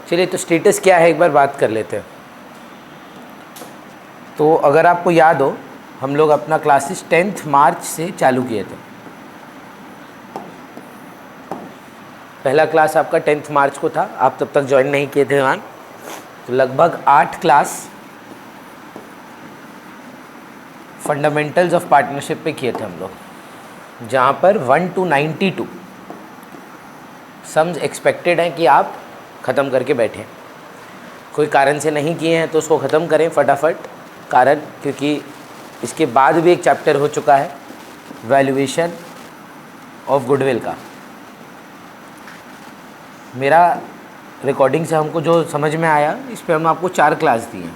चलिए, तो स्टेटस क्या है एक बार बात कर लेते हैं। तो अगर आपको याद हो, हम लोग अपना क्लासेस 10 मार्च से चालू किए थे। पहला क्लास आपका 10 मार्च को था, आप तब तक ज्वाइन नहीं किए थे वहाँ। तो लगभग 8 क्लास फंडामेंटल्स ऑफ पार्टनरशिप पे किए थे हम लोग, जहाँ पर 1 to 92 सम्स एक्सपेक्टेड हैं कि आप ख़त्म करके बैठें। कोई कारण से नहीं किए हैं तो उसको ख़त्म करें फटाफट, कारण क्योंकि इसके बाद भी एक चैप्टर हो चुका है वैल्यूएशन ऑफ गुडविल का। मेरा रिकॉर्डिंग से हमको जो समझ में आया, इस पे हम आपको 4 क्लास दिए।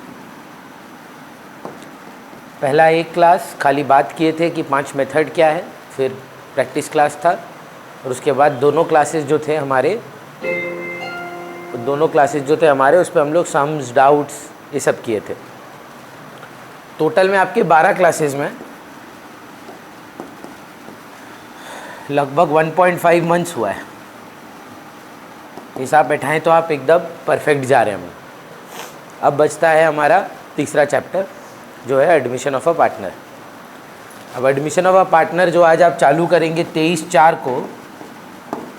पहला एक क्लास खाली बात किए थे कि 5 मेथड क्या है, फिर प्रैक्टिस क्लास था, और उसके बाद दोनों क्लासेस जो थे हमारे उस पर हम लोग सम्स, डाउट्स ये सब किए थे। टोटल में आपके 12 क्लासेस में लगभग 1.5 मंथ्स हुआ है। हिसाब बैठाएं तो आप एकदम परफेक्ट जा रहे हैं। अब बचता है हमारा तीसरा चैप्टर, जो है एडमिशन ऑफ अ पार्टनर। अब एडमिशन ऑफ अ पार्टनर जो आज आप चालू करेंगे 23/4 को,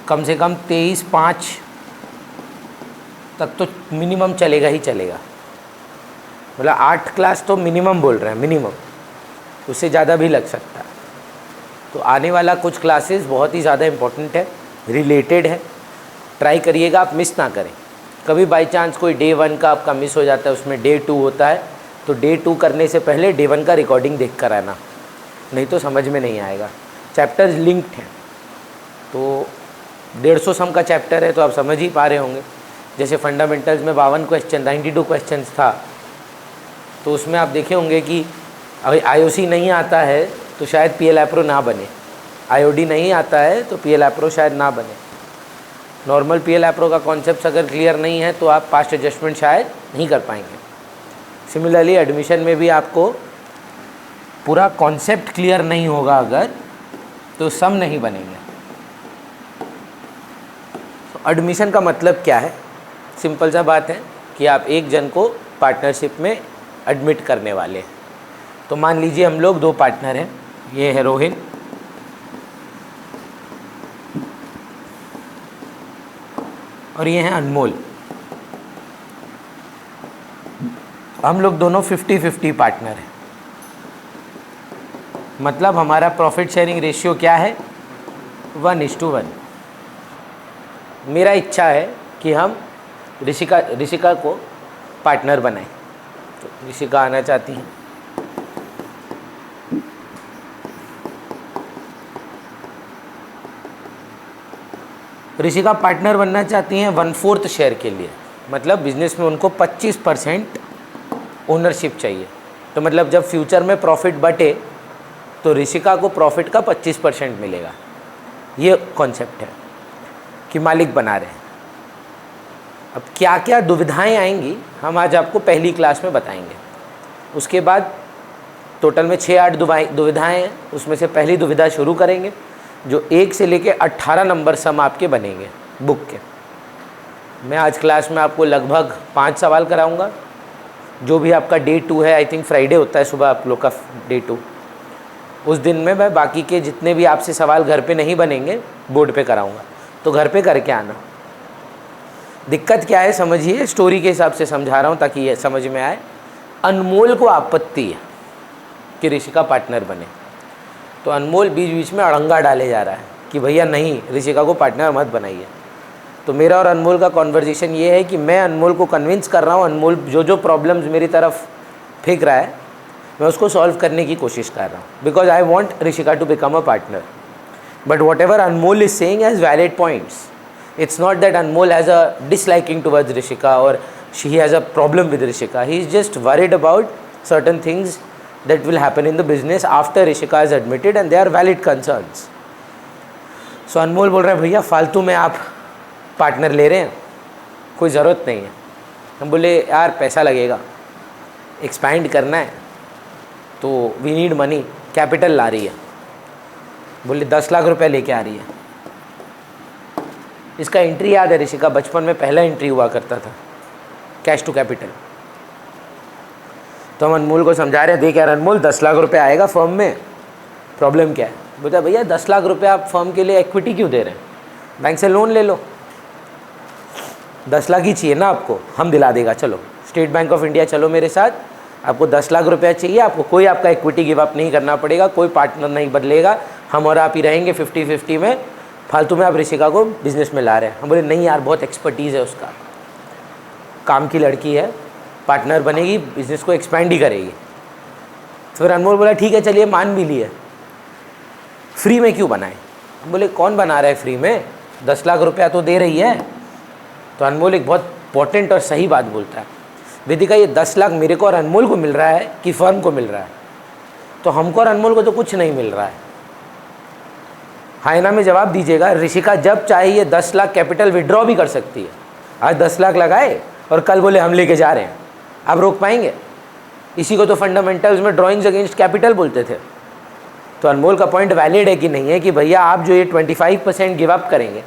कम से कम 23/5 तक तो मिनिमम चलेगा ही चलेगा। मतलब 8 क्लास तो मिनिमम बोल रहे हैं, मिनिमम, उससे ज़्यादा भी लग सकता है। तो आने वाला कुछ क्लासेस बहुत ही ज़्यादा इम्पोर्टेंट है, रिलेटेड है। ट्राई करिएगा आप मिस ना करें। कभी बाई चांस कोई डे 1 का आपका मिस हो जाता है, उसमें डे 2 होता है, तो डे 2 करने से पहले डे 1 का रिकॉर्डिंग देख कर आना, नहीं तो समझ में नहीं आएगा। चैप्टर्स लिंक्ड हैं, तो 150 सम का चैप्टर है, तो आप समझ ही पा रहे होंगे। जैसे फंडामेंटल्स में 52 क्वेश्चन, 92 क्वेश्चन था, तो उसमें आप देखे होंगे कि अगर आईओसी नहीं आता है तो शायद पीएल एप्रो ना बने, आईओडी नहीं आता है तो पीएल एप्रो शायद ना बने। नॉर्मल पीएल एप्रो का कॉन्सेप्ट अगर क्लियर नहीं है तो आप पास्ट एडजस्टमेंट शायद नहीं कर पाएंगे। सिमिलरली एडमिशन में भी आपको पूरा कॉन्सेप्ट क्लियर नहीं होगा अगर, तो सम नहीं बनेंगे। तो एडमिशन का मतलब क्या है? सिंपल सा बात है कि आप एक जन को पार्टनरशिप में एडमिट करने वाले हैं। तो मान लीजिए हम लोग 2 पार्टनर हैं, ये है रोहित और ये हैं अनमोल। हम लोग दोनों 50-50 पार्टनर हैं। मतलब हमारा प्रॉफिट शेयरिंग रेशियो क्या है? 1:1। मेरा इच्छा है कि हम ऋषिका को पार्टनर बनाएं। तो ऋषिका आना चाहती है। ऋषिका पार्टनर बनना चाहती हैं 1/4 शेयर के लिए। मतलब बिजनेस में उनको 25% ओनरशिप चाहिए। तो मतलब जब फ्यूचर में प्रॉफिट बटे तो ऋषिका को प्रॉफिट का 25% मिलेगा। ये कॉन्सेप्ट है कि मालिक बना रहे हैं। अब क्या क्या दुविधाएं आएंगी हम आज आपको पहली क्लास में बताएंगे। उसके बाद टोटल में 6-8 दुविधाएं हैं, उसमें से पहली दुविधा शुरू करेंगे, जो 1 से लेके 18 नंबर सम आपके बनेंगे बुक के। मैं आज क्लास में आपको लगभग 5 सवाल कराऊंगा। जो भी आपका डे 2 है, आई थिंक फ्राइडे होता है सुबह आप लोग का डे 2, उस दिन में मैं बाकी के जितने भी आपसे सवाल घर पे नहीं बनेंगे बोर्ड पे कराऊंगा, तो घर पे करके आना। दिक्कत क्या है समझिए, स्टोरी के हिसाब से समझा रहा हूँ ताकि ये समझ में आए। अनमोल को आपत्ति है कि ऋषिका पार्टनर बने, तो अनमोल बीच बीच में अड़ंगा डाले जा रहा है कि भैया नहीं, ऋषिका को पार्टनर मत बनाइए। तो मेरा और अनमोल का कॉन्वर्जेशन ये है कि मैं अनमोल को कन्विंस कर रहा हूँ, अनमोल जो प्रॉब्लम्स मेरी तरफ फेंक रहा है मैं उसको सॉल्व करने की कोशिश कर रहा हूँ, because I want Rishika to become a partner. But whatever Anmol is saying has valid points. It's not that Anmol has a disliking towards Rishika or she has a problem with Rishika. He is just worried about certain things that will happen in the business after Rishika is admitted, and they are valid concerns. So Anmol बोल रहा है भैया फालतू में आप partner ले रहे हैं, कोई ज़रूरत नहीं है। हम बोले यार पैसा लगेगा, एक्सपैंड करना है, तो वी नीड मनी, कैपिटल ला रही है। बोले 10 लाख रुपए लेके आ रही है। इसका एंट्री याद है ऋषिका, बचपन में पहला एंट्री हुआ करता था कैश टू कैपिटल। तो हम अनमोल को समझा रहे हैं, देख यार अनमोल 10 लाख रुपए आएगा फर्म में, प्रॉब्लम क्या है? बोलता भैया 10 लाख रुपए आप फर्म के लिए इक्विटी क्यों दे रहे हैं, बैंक से लोन ले लो, 10 लाख ही चाहिए ना आपको, हम दिला देगा, चलो स्टेट बैंक ऑफ इंडिया चलो मेरे साथ, आपको 10 लाख रुपया चाहिए, आपको कोई आपका इक्विटी गिव अप नहीं करना पड़ेगा, कोई पार्टनर नहीं बदलेगा, हम और आप ही रहेंगे 50-50 में, फालतू में आप ऋषिका को बिजनेस में ला रहे हैं। हम बोले नहीं यार बहुत एक्सपर्टीज़ है उसका, काम की लड़की है, पार्टनर बनेगी, बिजनेस को एक्सपैंड ही करेगी। तो फिर अनमोल बोला ठीक है चलिए मान भी लिए, फ्री में क्यों बनाए? हम बोले कौन बना रहा है फ्री में, 10 लाख रुपया तो दे रही है। तो अनमोल एक बहुत इंपॉर्टेंट और सही बात बोलता है, वेदिका ये 10 लाख मेरे को और अनमोल को मिल रहा है कि फर्म को मिल रहा है? तो हमको और अनमोल को तो कुछ नहीं मिल रहा है। हाइना में जवाब दीजिएगा, ऋषिका जब चाहिए 10 लाख कैपिटल विड्रॉ भी कर सकती है। आज 10 लाख लगाए और कल बोले हम लेके जा रहे हैं, आप रोक पाएंगे? इसी को तो फंडामेंटल्स में ड्राइंग्स अगेंस्ट कैपिटल बोलते थे। तो अनमोल का पॉइंट वैलिड है कि नहीं है कि भैया आप जो ये 25% गिव अप करेंगे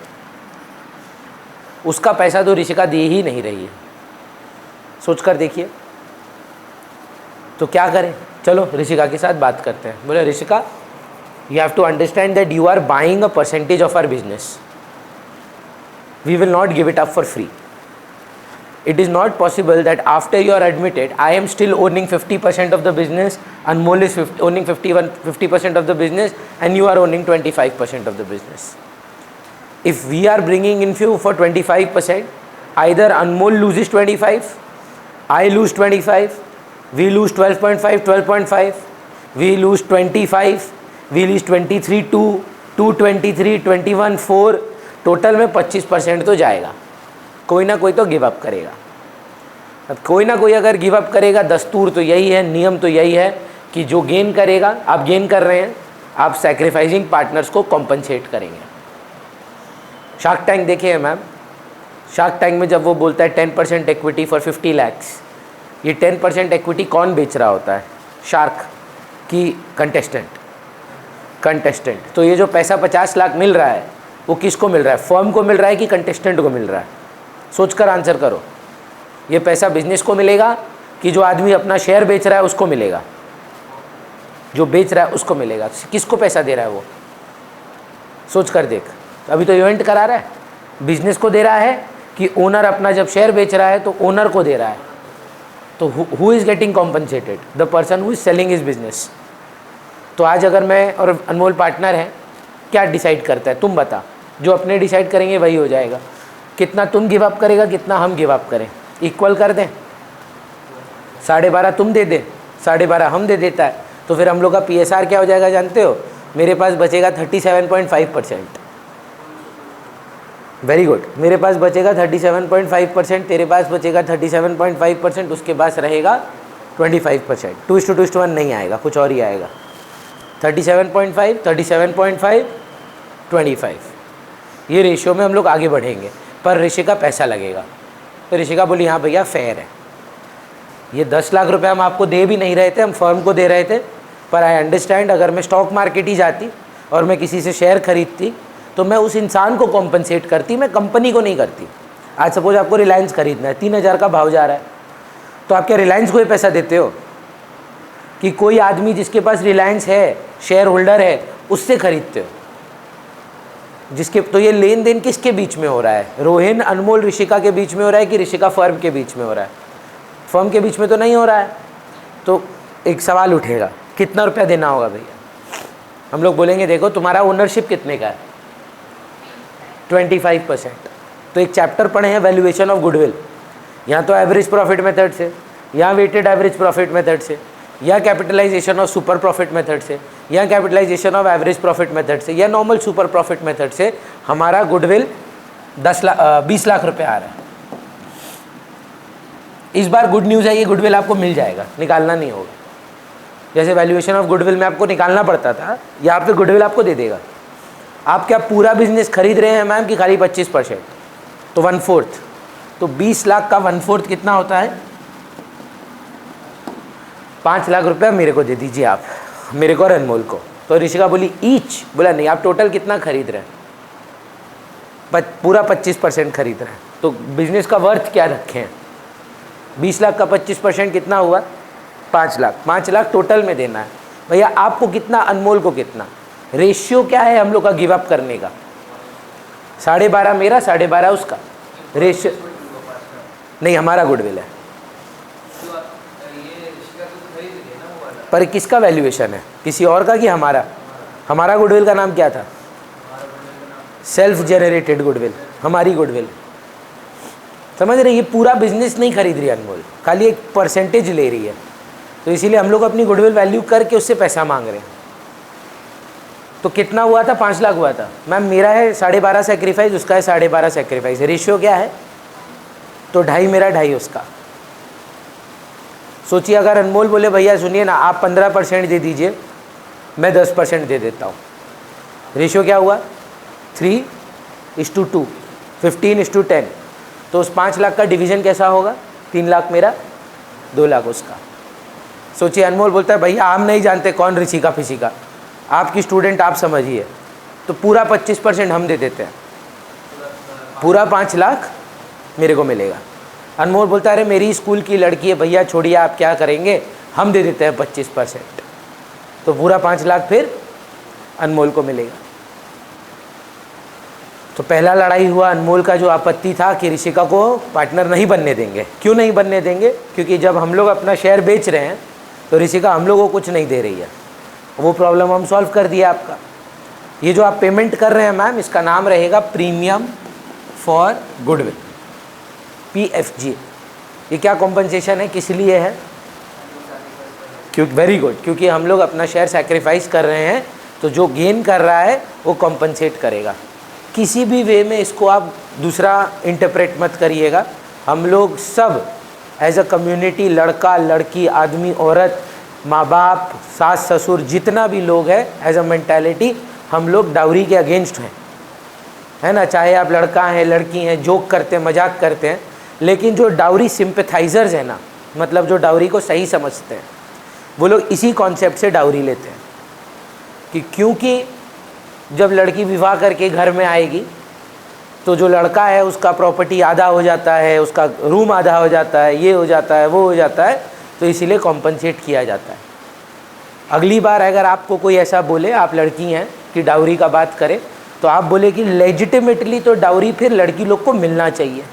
उसका पैसा तो ऋषिका दे ही नहीं रही है, सोच कर देखिए। तो क्या करें? चलो ऋषिका के साथ बात करते हैं। बोले Rishika you have to understand that you are buying a percentage of our business, we will not give it up for free. It is not possible that after you are admitted I am still owning 50% of the business, Anmol is owning 50% of the business and you are owning 25% of the business. If we are bringing in you for 25%, either Anmol loses 25, I lose 25, we lose 12.5, we lose 25, we lose 23.2, 223, 21.4, total में 25% तो जाएगा, कोई ना कोई तो give up करेगा। अब कोई ना कोई अगर गिव अप करेगा, दस्तूर तो यही है, नियम तो यही है कि जो गेन करेगा, आप गेन कर रहे हैं, आप सैक्रिफाइसिंग पार्टनर्स को कॉम्पनसेट करेंगे। शार्क टैंक देखे हैं मैम, शार्क टैंक में जब वो बोलता है 10% इक्विटी फॉर 50 lakhs, ये 10% इक्विटी कौन बेच रहा होता है? शार्क की कंटेस्टेंट। तो ये जो पैसा 50 लाख मिल रहा है वो किसको मिल रहा है? फर्म को मिल रहा है कि कंटेस्टेंट को मिल रहा है? सोचकर आंसर करो। ये पैसा बिजनेस को मिलेगा कि जो आदमी अपना शेयर बेच रहा है उसको मिलेगा? जो बेच रहा है उसको मिलेगा। किसको पैसा दे रहा है वो? सोच कर देख। अभी तो इवेंट करा रहा है, बिजनेस को दे रहा है कि ओनर अपना जब शेयर बेच रहा है तो ओनर को दे रहा है? तो who is getting compensated? The person who is selling his business. तो आज अगर मैं और अनमोल पार्टनर हैं, क्या डिसाइड करता है? तुम बता। जो अपने डिसाइड करेंगे वही हो जाएगा। कितना तुम गिव अप करेगा, कितना हम गिव अप करें, इक्वल कर दें। 12.5 तुम दे दे, 12.5 हम दे देता है, तो फिर हम लोग का PSR क्या हो जाएगा जानते हो? मेरे पास बचेगा 37.5%। Very good. मेरे पास बचेगा 37.5%, तेरे पास बचेगा 37.5%, उसके पास रहेगा 25%। 2:1 नहीं आएगा, कुछ और ही आएगा। 37.5, 37.5, 25, ये रेशियो में हम लोग आगे बढ़ेंगे। पर ऋषिका पैसा लगेगा। तो ऋषिका बोली हाँ भैया फेयर है, ये 10 लाख रुपए हम आपको दे भी नहीं रहे थे, हम फर्म को दे रहे थे। पर आई अंडरस्टैंड, अगर मैं स्टॉक मार्केट ही जाती और मैं किसी से शेयर खरीदती तो मैं उस इंसान को कॉम्पनसेट करती, मैं कंपनी को नहीं करती। आज सपोज आपको रिलायंस खरीदना है, 3000 का भाव जा रहा है, तो आप क्या रिलायंस को ही पैसा देते हो कि कोई आदमी जिसके पास रिलायंस है, शेयर होल्डर है, उससे खरीदते हो? जिसके तो ये लेन देन किसके बीच में हो रहा है? रोहिन, अनमोल, ऋषिका के बीच में हो रहा है कि ऋषिका फर्म के बीच में हो रहा है? फर्म के बीच में तो नहीं हो रहा है। तो एक सवाल उठेगा, कितना रुपया देना होगा भैया? हम लोग बोलेंगे देखो तुम्हारा ओनरशिप कितने का है? 25%। तो एक चैप्टर पढ़े हैं वैल्यूएशन ऑफ गुडविल, यहाँ तो एवरेज प्रॉफिट मेथड से, यहाँ वेटेड एवरेज प्रॉफिट मेथड से, या capitalization of super profit method से, या capitalization of average profit method से, या नॉर्मल सुपर प्रॉफिट मेथड से हमारा गुडविल 20 लाख रुपए आ रहा है। इस बार गुड न्यूज़ है, ये गुडविल आपको मिल जाएगा, निकालना नहीं होगा। जैसे वैल्यूएशन ऑफ गुडविल में आपको निकालना पड़ता था, यहाँ पे गुडविल आपको दे देगा। आप क्या पूरा बिजनेस खरीद रहे हैं मैम कि खाली 25%? तो 1/4, तो 20 लाख का 1/4 कितना होता है? 5 लाख रुपया मेरे को दे दीजिए आप, मेरे को और अनमोल को। तो ऋषिका बोली ईच? बोला नहीं, आप टोटल कितना खरीद रहे हैं? पूरा 25% खरीद रहे हैं, तो बिजनेस का वर्थ क्या रखे हैं? 20 लाख का 25% कितना हुआ? 5 लाख। 5 लाख टोटल में देना है भैया। आपको कितना, अनमोल को कितना? रेशियो क्या है हम लोग का गिव अप करने का? 12.5 मेरा, 12.5 उसका। रेशियो नहीं, हमारा गुडविल है। पर किसका वैल्यूएशन है? किसी और का कि हमारा? हमारा गुडविल का नाम क्या था? सेल्फ जेनरेटेड गुडविल, हमारी गुडविल। समझ रहे? ये पूरा बिजनेस नहीं खरीद रही अनमोल, खाली एक परसेंटेज ले रही है। तो इसीलिए हम लोग अपनी गुडविल वैल्यू करके उससे पैसा मांग रहे हैं। तो कितना हुआ था? 5 लाख हुआ था मैम। मेरा है 12.5 सेक्रीफाइस, उसका है 12.5 सेक्रीफाइस। रेशियो क्या है? तो 2.5 मेरा, 2.5 उसका। सोचिए अगर अनमोल बोले भैया सुनिए ना, आप 15% दे दीजिए, मैं 10% दे देता हूँ। रेशियो क्या हुआ? 3:2, 15:10। तो उस 5 लाख का डिवीज़न कैसा होगा? 3 लाख मेरा, 2 लाख उसका। सोचिए अनमोल बोलता है भैया हम नहीं जानते कौन ऋषि का फिसी का, आपकी स्टूडेंट आप समझिए। तो पूरा 25% हम दे देते हैं, पूरा 5 लाख मेरे को मिलेगा। अनमोल बोलता है अरे मेरी स्कूल की लड़की है भैया, छोड़िए आप क्या करेंगे, हम दे देते हैं 25%। तो पूरा 5 लाख फिर अनमोल को मिलेगा। तो पहला लड़ाई हुआ अनमोल का, जो आपत्ति था कि ऋषिका को पार्टनर नहीं बनने देंगे। क्यों नहीं बनने देंगे? क्योंकि जब हम लोग अपना शेयर बेच रहे हैं तो ऋषिका हम लोगों को कुछ नहीं दे रही है। वो प्रॉब्लम हम सॉल्व कर दिया आपका। ये जो आप पेमेंट कर रहे हैं मैम, इसका नाम रहेगा प्रीमियम फॉर गुडविल, PFG। ये क्या कॉम्पनसेशन है, किस लिए है? क्योंकि वेरी गुड, क्योंकि हम लोग अपना शेयर सैक्रिफाइस कर रहे हैं, तो जो गेन कर रहा है वो कॉम्पनसेट करेगा। किसी भी वे में इसको आप दूसरा इंटरप्रेट मत करिएगा। हम लोग सब एज अ कम्युनिटी, लड़का लड़की, आदमी औरत, माँ बाप, सास ससुर, जितना भी लोग हैं, एज अ मेंटालिटी हम लोग डाउरी के अगेंस्ट हैं, है ना। चाहे आप लड़का हैं, लड़की हैं, जोक करते हैं, मजाक करते हैं, लेकिन जो डाउरी सिंपैथाइजर्स हैं ना, मतलब जो डाउरी को सही समझते हैं, वो लोग इसी कॉन्सेप्ट से डाउरी लेते हैं कि क्योंकि जब लड़की विवाह करके घर में आएगी तो जो लड़का है उसका प्रॉपर्टी आधा हो जाता है, उसका रूम आधा हो जाता है, ये हो जाता है, वो हो जाता है, तो इसीलिए कॉम्पनसेट किया जाता है। अगली बार अगर आपको कोई ऐसा बोले, आप लड़की हैं, कि डाउरी का बात करें, तो आप बोले कि लेजिटिमेटली तो डाउरी फिर लड़की लोग को मिलना चाहिए।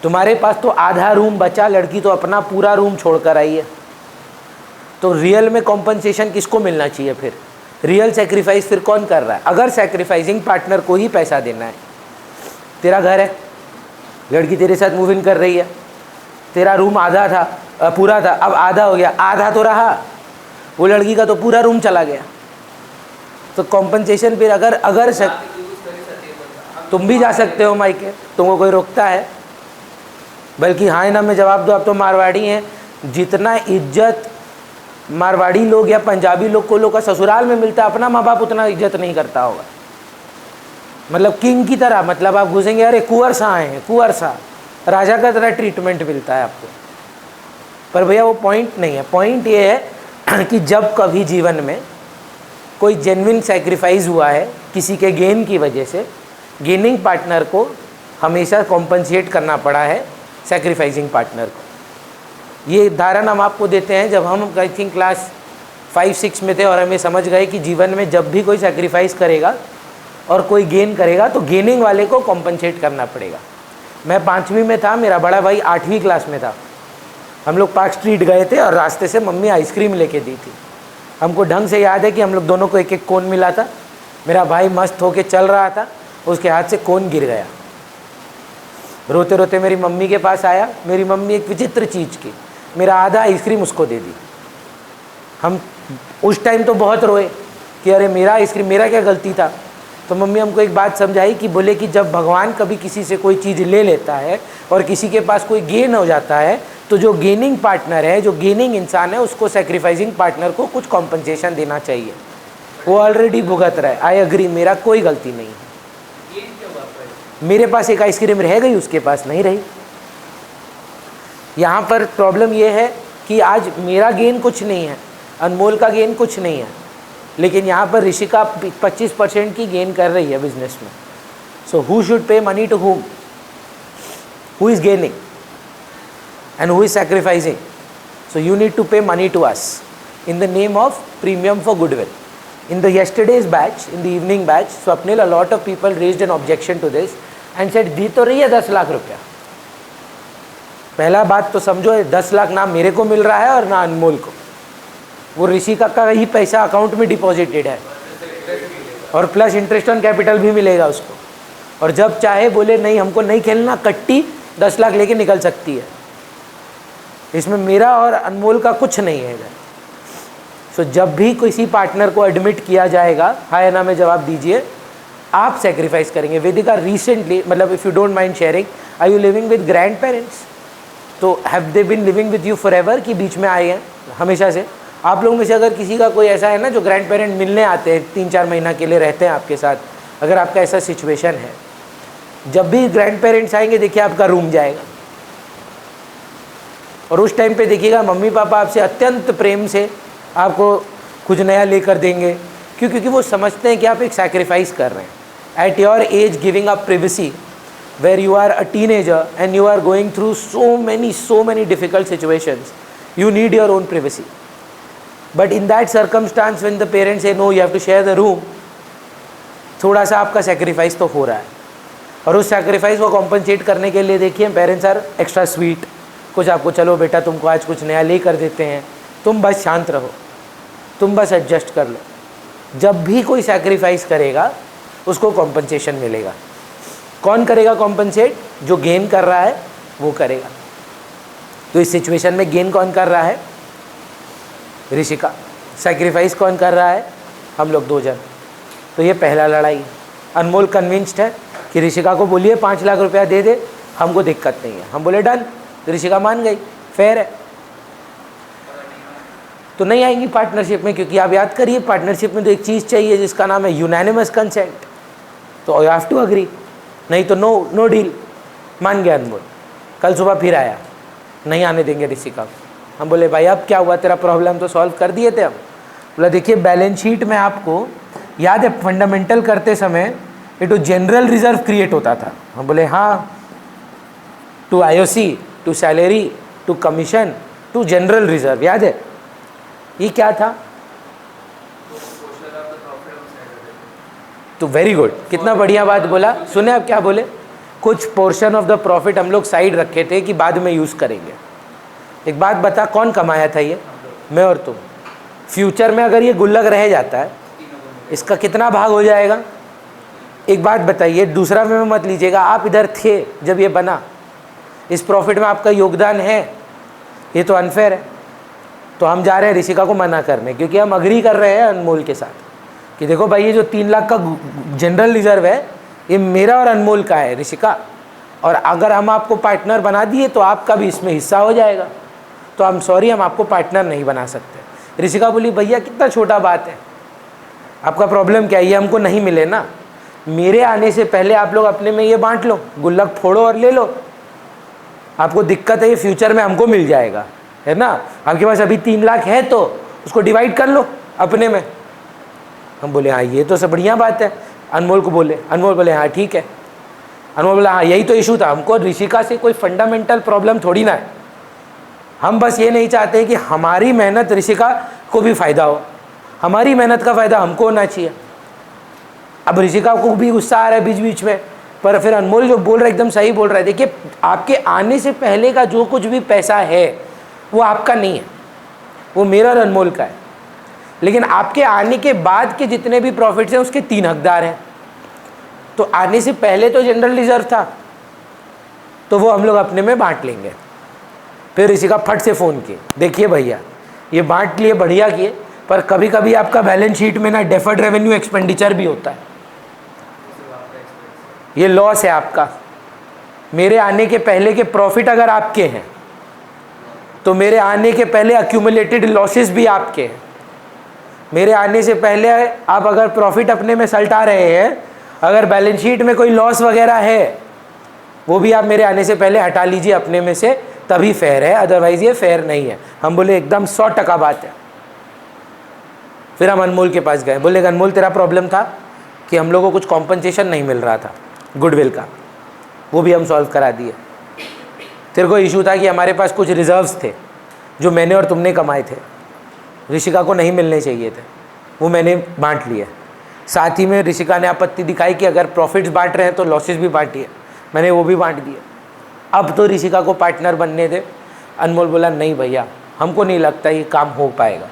तुम्हारे पास तो आधा रूम बचा, लड़की तो अपना पूरा रूम छोड़ कर आई है, तो रियल में कॉम्पनसेशन किसको मिलना चाहिए? फिर रियल सेक्रीफाइस फिर कौन कर रहा है? अगर सेक्रीफाइसिंग पार्टनर को ही पैसा देना है, तेरा घर है, लड़की तेरे साथ मूव इन कर रही है, तेरा रूम आधा था, पूरा था, अब आधा हो गया, आधा तो रहा, वो लड़की का तो पूरा रूम चला गया। तो कॉम्पनसेशन फिर अगर तुम भी जा सकते हो मायके, तुमको कोई रोकता है? बल्कि हाँ ना में जवाब दो, अब तो मारवाड़ी हैं, जितना इज्जत मारवाड़ी लोग या पंजाबी लोग को लोग का ससुराल में मिलता है, अपना माँ बाप उतना इज्जत नहीं करता होगा। मतलब किंग की तरह, मतलब आप घुसेंगे अरे कुंवर सा आए हैं, कुंवर सा, राजा का तरह ट्रीटमेंट मिलता है आपको। पर भैया वो पॉइंट नहीं है। पॉइंट ये है कि जब कभी जीवन में कोई जेन्युइन सैक्रिफाइस हुआ है किसी के गेन की वजह से, गेनिंग पार्टनर को हमेशा कॉम्पनसेट करना पड़ा है सैक्रिफाइसिंग पार्टनर को। ये उदाहरण हम आपको देते हैं जब हम आई थिंक क्लास 5-6 में थे, और हमें समझ गए कि जीवन में जब भी कोई सैक्रिफाइस करेगा और कोई गेन करेगा तो गेनिंग वाले को कॉम्पनसेट करना पड़ेगा। मैं 5वीं में था, मेरा बड़ा भाई 8वीं क्लास में था। हम लोग पार्क स्ट्रीट गए थे और रास्ते से मम्मी आइसक्रीम लेके दी थी। हमको ढंग से याद है कि हम लोग दोनों को एक एक कोन मिला था। मेरा भाई मस्त होके चल रहा था, उसके हाथ से कोन गिर गया। रोते रोते मेरी मम्मी के पास आया। मेरी मम्मी एक विचित्र चीज़ की, मेरा आधा आइसक्रीम उसको दे दी। हम उस टाइम तो बहुत रोए कि अरे मेरा आइसक्रीम, मेरा क्या गलती था। तो मम्मी हमको एक बात समझाई कि बोले कि जब भगवान कभी किसी से कोई चीज़ ले लेता है और किसी के पास कोई गेन हो जाता है, तो जो गेनिंग पार्टनर है, जो गेनिंग इंसान है, उसको सेक्रीफाइसिंग पार्टनर को कुछ कॉम्पनसेशन देना चाहिए। वो ऑलरेडी भुगत रहा है। आई एग्री, मेरा कोई गलती नहीं है। मेरे पास एक आइसक्रीम रह गई, उसके पास नहीं रही। यहाँ पर प्रॉब्लम ये है कि आज मेरा गेन कुछ नहीं है, अनमोल का गेन कुछ नहीं है, लेकिन यहाँ पर ऋषिका 25% की गेन कर रही है बिजनेस में। So who should pay money to whom? Who is gaining and who is sacrificing? So you need to pay money to us in the name of premium for goodwill. In the yesterday's batch, in the evening batch, Swapnil, a lot of people raised an objection to this and said, दी तो रही है 10 लाख रुपया. पहला बात तो समझो, 10 लाख ना मेरे को मिल रहा है और ना अनमोल को. वो ऋषि का ही पैसा अकाउंट में डिपॉजिटेड है और प्लस इंटरेस्ट ऑन कैपिटल भी मिलेगा उसको. और जब चाहे बोले नहीं हमको नहीं खेलना, कट्टी 10 लाख लेके निकल सकती है. इसमें मेरा और अनमोल का कुछ नहीं है इधर. सो जब भी किसी पार्टनर को एडमिट किया जाएगा, हाय ना में जवाब दीजिए, आप सेक्रीफाइस करेंगे. वेदिका रिसेंटली, मतलब if you don't mind sharing, are you living with grand parents? तो have they been living with you forever कि बीच में आए हैं हमेशा से? आप लोगों में से अगर किसी का कोई ऐसा है ना जो ग्रैंड पेरेंट मिलने आते हैं, 3-4 महीना के लिए रहते हैं आपके साथ, अगर आपका ऐसा सिचुएशन है, जब भी ग्रैंड पेरेंट्स आएंगे देखिए आपका रूम जाएगा. और उस टाइम पे देखिएगा मम्मी पापा आपसे अत्यंत प्रेम से आपको कुछ नया लेकर देंगे. क्यों? क्योंकि वो समझते हैं कि आप एक सैक्रिफाइस कर रहे हैं. At your age giving up privacy where you are a teenager and you are going through so many difficult situations, you need your own privacy. But in that circumstance when the parents say no you have to share the room, थोड़ा सा आपका sacrifice तो हो रहा है. और उस sacrifice को compensate करने के लिए देखिए पेरेंट्स आर एक्स्ट्रा स्वीट. कुछ आपको, चलो बेटा तुमको आज कुछ नया ले कर देते हैं, तुम बस शांत रहो, तुम बस एडजस्ट कर लो. जब भी कोई sacrifice करेगा उसको compensation मिलेगा. कौन करेगा कॉम्पनसेट? जो गेन कर रहा है वो करेगा. तो इस सिचुएशन में गेन कौन कर रहा है? ऋषिका. सैक्रिफाइस कौन कर रहा है? हम लोग 2 जन. तो ये पहला लड़ाई है. अनमोल कन्विंस्ड है कि ऋषिका को बोलिए 5 लाख रुपया दे दे, हमको दिक्कत नहीं है. हम बोले डन. ऋषिका मान गई, फेयर है. तो नहीं आएंगी पार्टनरशिप में, क्योंकि आप याद करिए पार्टनरशिप में तो एक चीज़ चाहिए जिसका नाम है यूनानिमस कंसेंट. तो यू हैव टू अग्री, नहीं तो नो डील. मान गया अनमोल. कल सुबह फिर आया, नहीं आने देंगे ऋषिका को. हम बोले भाई अब क्या हुआ, तेरा प्रॉब्लम तो सॉल्व कर दिए थे हम. बोला देखिए बैलेंस शीट में आपको याद है फंडामेंटल करते समय ये तो जनरल रिजर्व क्रिएट होता था. हम बोले हाँ, to IOC, to salary, to commission, to general reserve. याद है ये क्या था? तो वेरी गुड, कितना बढ़िया बात बोला. सुने आप क्या बोले? कुछ पोर्शन ऑफ द प्रॉफिट हम लोग साइड रखे थे कि बाद में यूज़ करेंगे. एक बात बता, कौन कमाया था ये? मैं और तुम. फ्यूचर में अगर ये गुल्लक रह जाता है इसका कितना भाग हो जाएगा? एक बात बताइए, दूसरा में मत लीजिएगा, आप इधर थे जब ये बना, इस प्रॉफिट में आपका योगदान है, ये तो अनफेयर है. तो हम जा रहे हैं ऋषिका को मना करने, क्योंकि हम अग्री कर रहे हैं अनमोल के साथ कि देखो भाई ये जो 3 लाख का जनरल रिजर्व है ये मेरा और अनमोल का है ऋषिका, और अगर हम आपको पार्टनर बना दिए तो आपका भी इसमें हिस्सा हो जाएगा. तो हम सॉरी, हम आपको पार्टनर नहीं बना सकते. ऋषिका बोली भैया कितना छोटा बात है, आपका प्रॉब्लम क्या है? ये हमको नहीं मिले ना, मेरे आने से पहले आप लोग अपने में ये बांट लो, गुल्लक फोड़ो और ले लो. आपको दिक्कत है ये फ्यूचर में हमको मिल जाएगा, है ना. आपके पास अभी 3 लाख है तो उसको डिवाइड कर लो अपने में. हम बोले हाँ ये तो सब बढ़िया बात है. अनमोल को बोले, अनमोल बोले हाँ ठीक है. अनमोल बोला हाँ यही तो इशू था, हमको ऋषिका से कोई फंडामेंटल प्रॉब्लम थोड़ी ना है. हम बस ये नहीं चाहते कि हमारी मेहनत ऋषिका को भी फ़ायदा हो, हमारी मेहनत का फ़ायदा हमको होना चाहिए. अब ऋषिका को भी गुस्सा आ रहा है बीच बीच में, पर फिर अनमोल जो बोल रहा है एकदम सही बोल रहा है. देखिए आपके आने से पहले का जो कुछ भी पैसा है वो आपका नहीं है, वो मेरा और अनमोल का है. लेकिन आपके आने के बाद के जितने भी प्रॉफिट्स हैं उसके 3 हकदार हैं. तो आने से पहले तो जनरल रिजर्व था, तो वो हम लोग अपने में बांट लेंगे. फिर ऋषिका फट से फ़ोन किए, देखिए भैया ये बांट लिए बढ़िया किए, पर कभी कभी आपका बैलेंस शीट में ना डेफर्ड रेवेन्यू एक्सपेंडिचर भी होता है, ये लॉस है आपका. मेरे आने के पहले के प्रॉफिट अगर आपके हैं तो मेरे आने के पहले अक्यूमुलेटेड लॉसेस भी आपके हैं. मेरे आने से पहले आप अगर प्रॉफिट अपने में सल्टा रहे हैं, अगर बैलेंस शीट में कोई लॉस वगैरह है वो भी आप मेरे आने से पहले हटा लीजिए अपने में से, तभी फेयर है, अदरवाइज ये फेयर नहीं है. हम बोले एकदम 100% बात है. फिर हम अनमोल के पास गए, बोले अनमोल तेरा प्रॉब्लम था कि हम लोगों को कुछ कॉम्पनसेशन नहीं मिल रहा था. गुडविल का, वो भी हम सॉल्व करा दिए। तेरे को इशू था कि हमारे पास कुछ रिजर्व्स थे जो मैंने और तुमने कमाए थे, ऋषिका को नहीं मिलने चाहिए थे, वो मैंने बांट लिए। साथ ही में ऋषिका ने आपत्ति दिखाई कि अगर प्रॉफिट्स बांट रहे हैं तो लॉसेस भी बांटिए, मैंने वो भी बांट दिए। अब तो ऋषिका को पार्टनर बनने दे। अनमोल बोला नहीं भैया, हमको नहीं लगता ये काम हो पाएगा।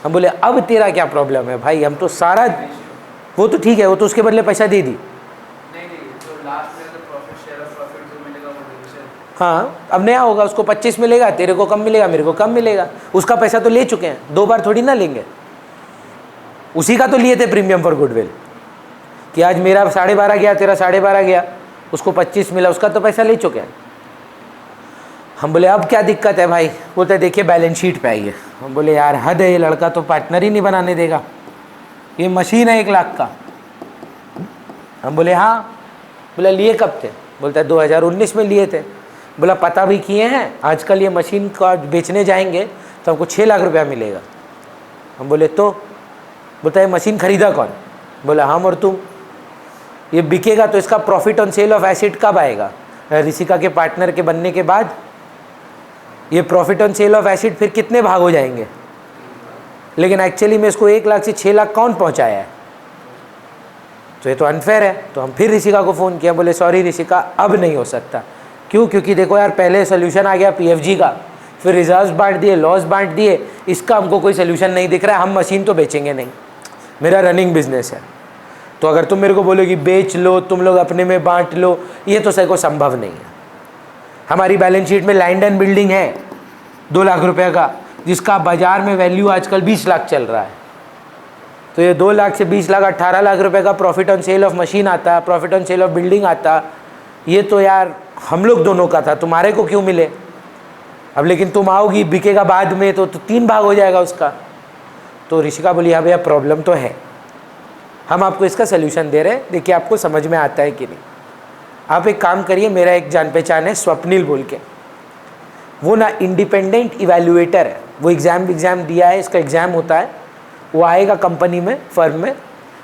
हम बोले अब तेरा क्या प्रॉब्लम है भाई, हम तो सारा, वो तो ठीक है, वो तो उसके बदले पैसा दे दी। हाँ, अब नया होगा, उसको 25 मिलेगा, तेरे को कम मिलेगा, मेरे को कम मिलेगा। उसका पैसा तो ले चुके हैं, 2 बार थोड़ी ना लेंगे। उसी का तो लिए थे प्रीमियम फॉर गुडविल, कि आज मेरा 12.5 गया, तेरा 12.5 गया, उसको 25 मिला, उसका तो पैसा ले चुके हैं। हम बोले अब क्या दिक्कत है भाई? बोलते देखिए बैलेंस शीट पे आइए। हम बोले यार हद है, ये लड़का तो पार्टनर ही नहीं बनाने देगा, ये मशीन है 1 लाख का। हम बोले हाँ। बोला लिए कब थे? बोलता है 2019 में लिए थे। बोला पता भी किए हैं, आजकल ये मशीन का बेचने जाएंगे तो हमको 6 लाख रुपया मिलेगा। हम बोले तो? बोलता है मशीन खरीदा कौन? बोला हम और तुम। ये बिकेगा तो इसका profit on sale of acid कब आएगा? ऋषिका के पार्टनर के बनने के बाद। ये profit on sale of acid फिर कितने भाग हो जाएंगे? लेकिन एक्चुअली में इसको 1 लाख से 6 लाख कौन पहुंचाया है? तो ये तो अनफेयर है। तो हम फिर ऋषिका को फ़ोन किया, बोले सॉरी ऋषिका, अब नहीं हो सकता। क्यों? क्योंकि देखो यार, पहले सोल्यूशन आ गया पीएफजी का, फिर रिजर्व्स बांट दिए, लॉस बांट दिए, इसका हमको कोई सोल्यूशन नहीं दिख रहा है। हम मशीन तो बेचेंगे नहीं, मेरा रनिंग बिजनेस है। तो अगर तुम मेरे को बोलोगी बेच लो, तुम लोग अपने में बांट लो, ये तो सही को संभव नहीं है। हमारी बैलेंस शीट में लैंड एंड बिल्डिंग है 2 लाख रुपए का, जिसका बाजार में वैल्यू आजकल 20 लाख चल रहा है। तो ये 2 लाख से 20 लाख 18 लाख रुपए का profit on sale of machine आता, profit on sale of building आता। ये तो यार हम लोग दोनों का था, तुम्हारे को क्यों मिले? अब लेकिन तुम आओगी, बिकेगा बाद में तो 3 भाग हो जाएगा उसका। तो ऋषिका बोली हाँ भैया प्रॉब्लम तो है, हम आपको इसका सोल्यूशन दे रहे हैं, देखिए आपको समझ में आता है कि नहीं। आप एक काम करिए, मेरा एक जान पहचान है स्वप्निल बोल के, वो ना इंडिपेंडेंट इवैल्यूएटर है, वो एग्ज़ाम दिया है, इसका एग्ज़ाम होता है, वो आएगा कंपनी में, फर्म में,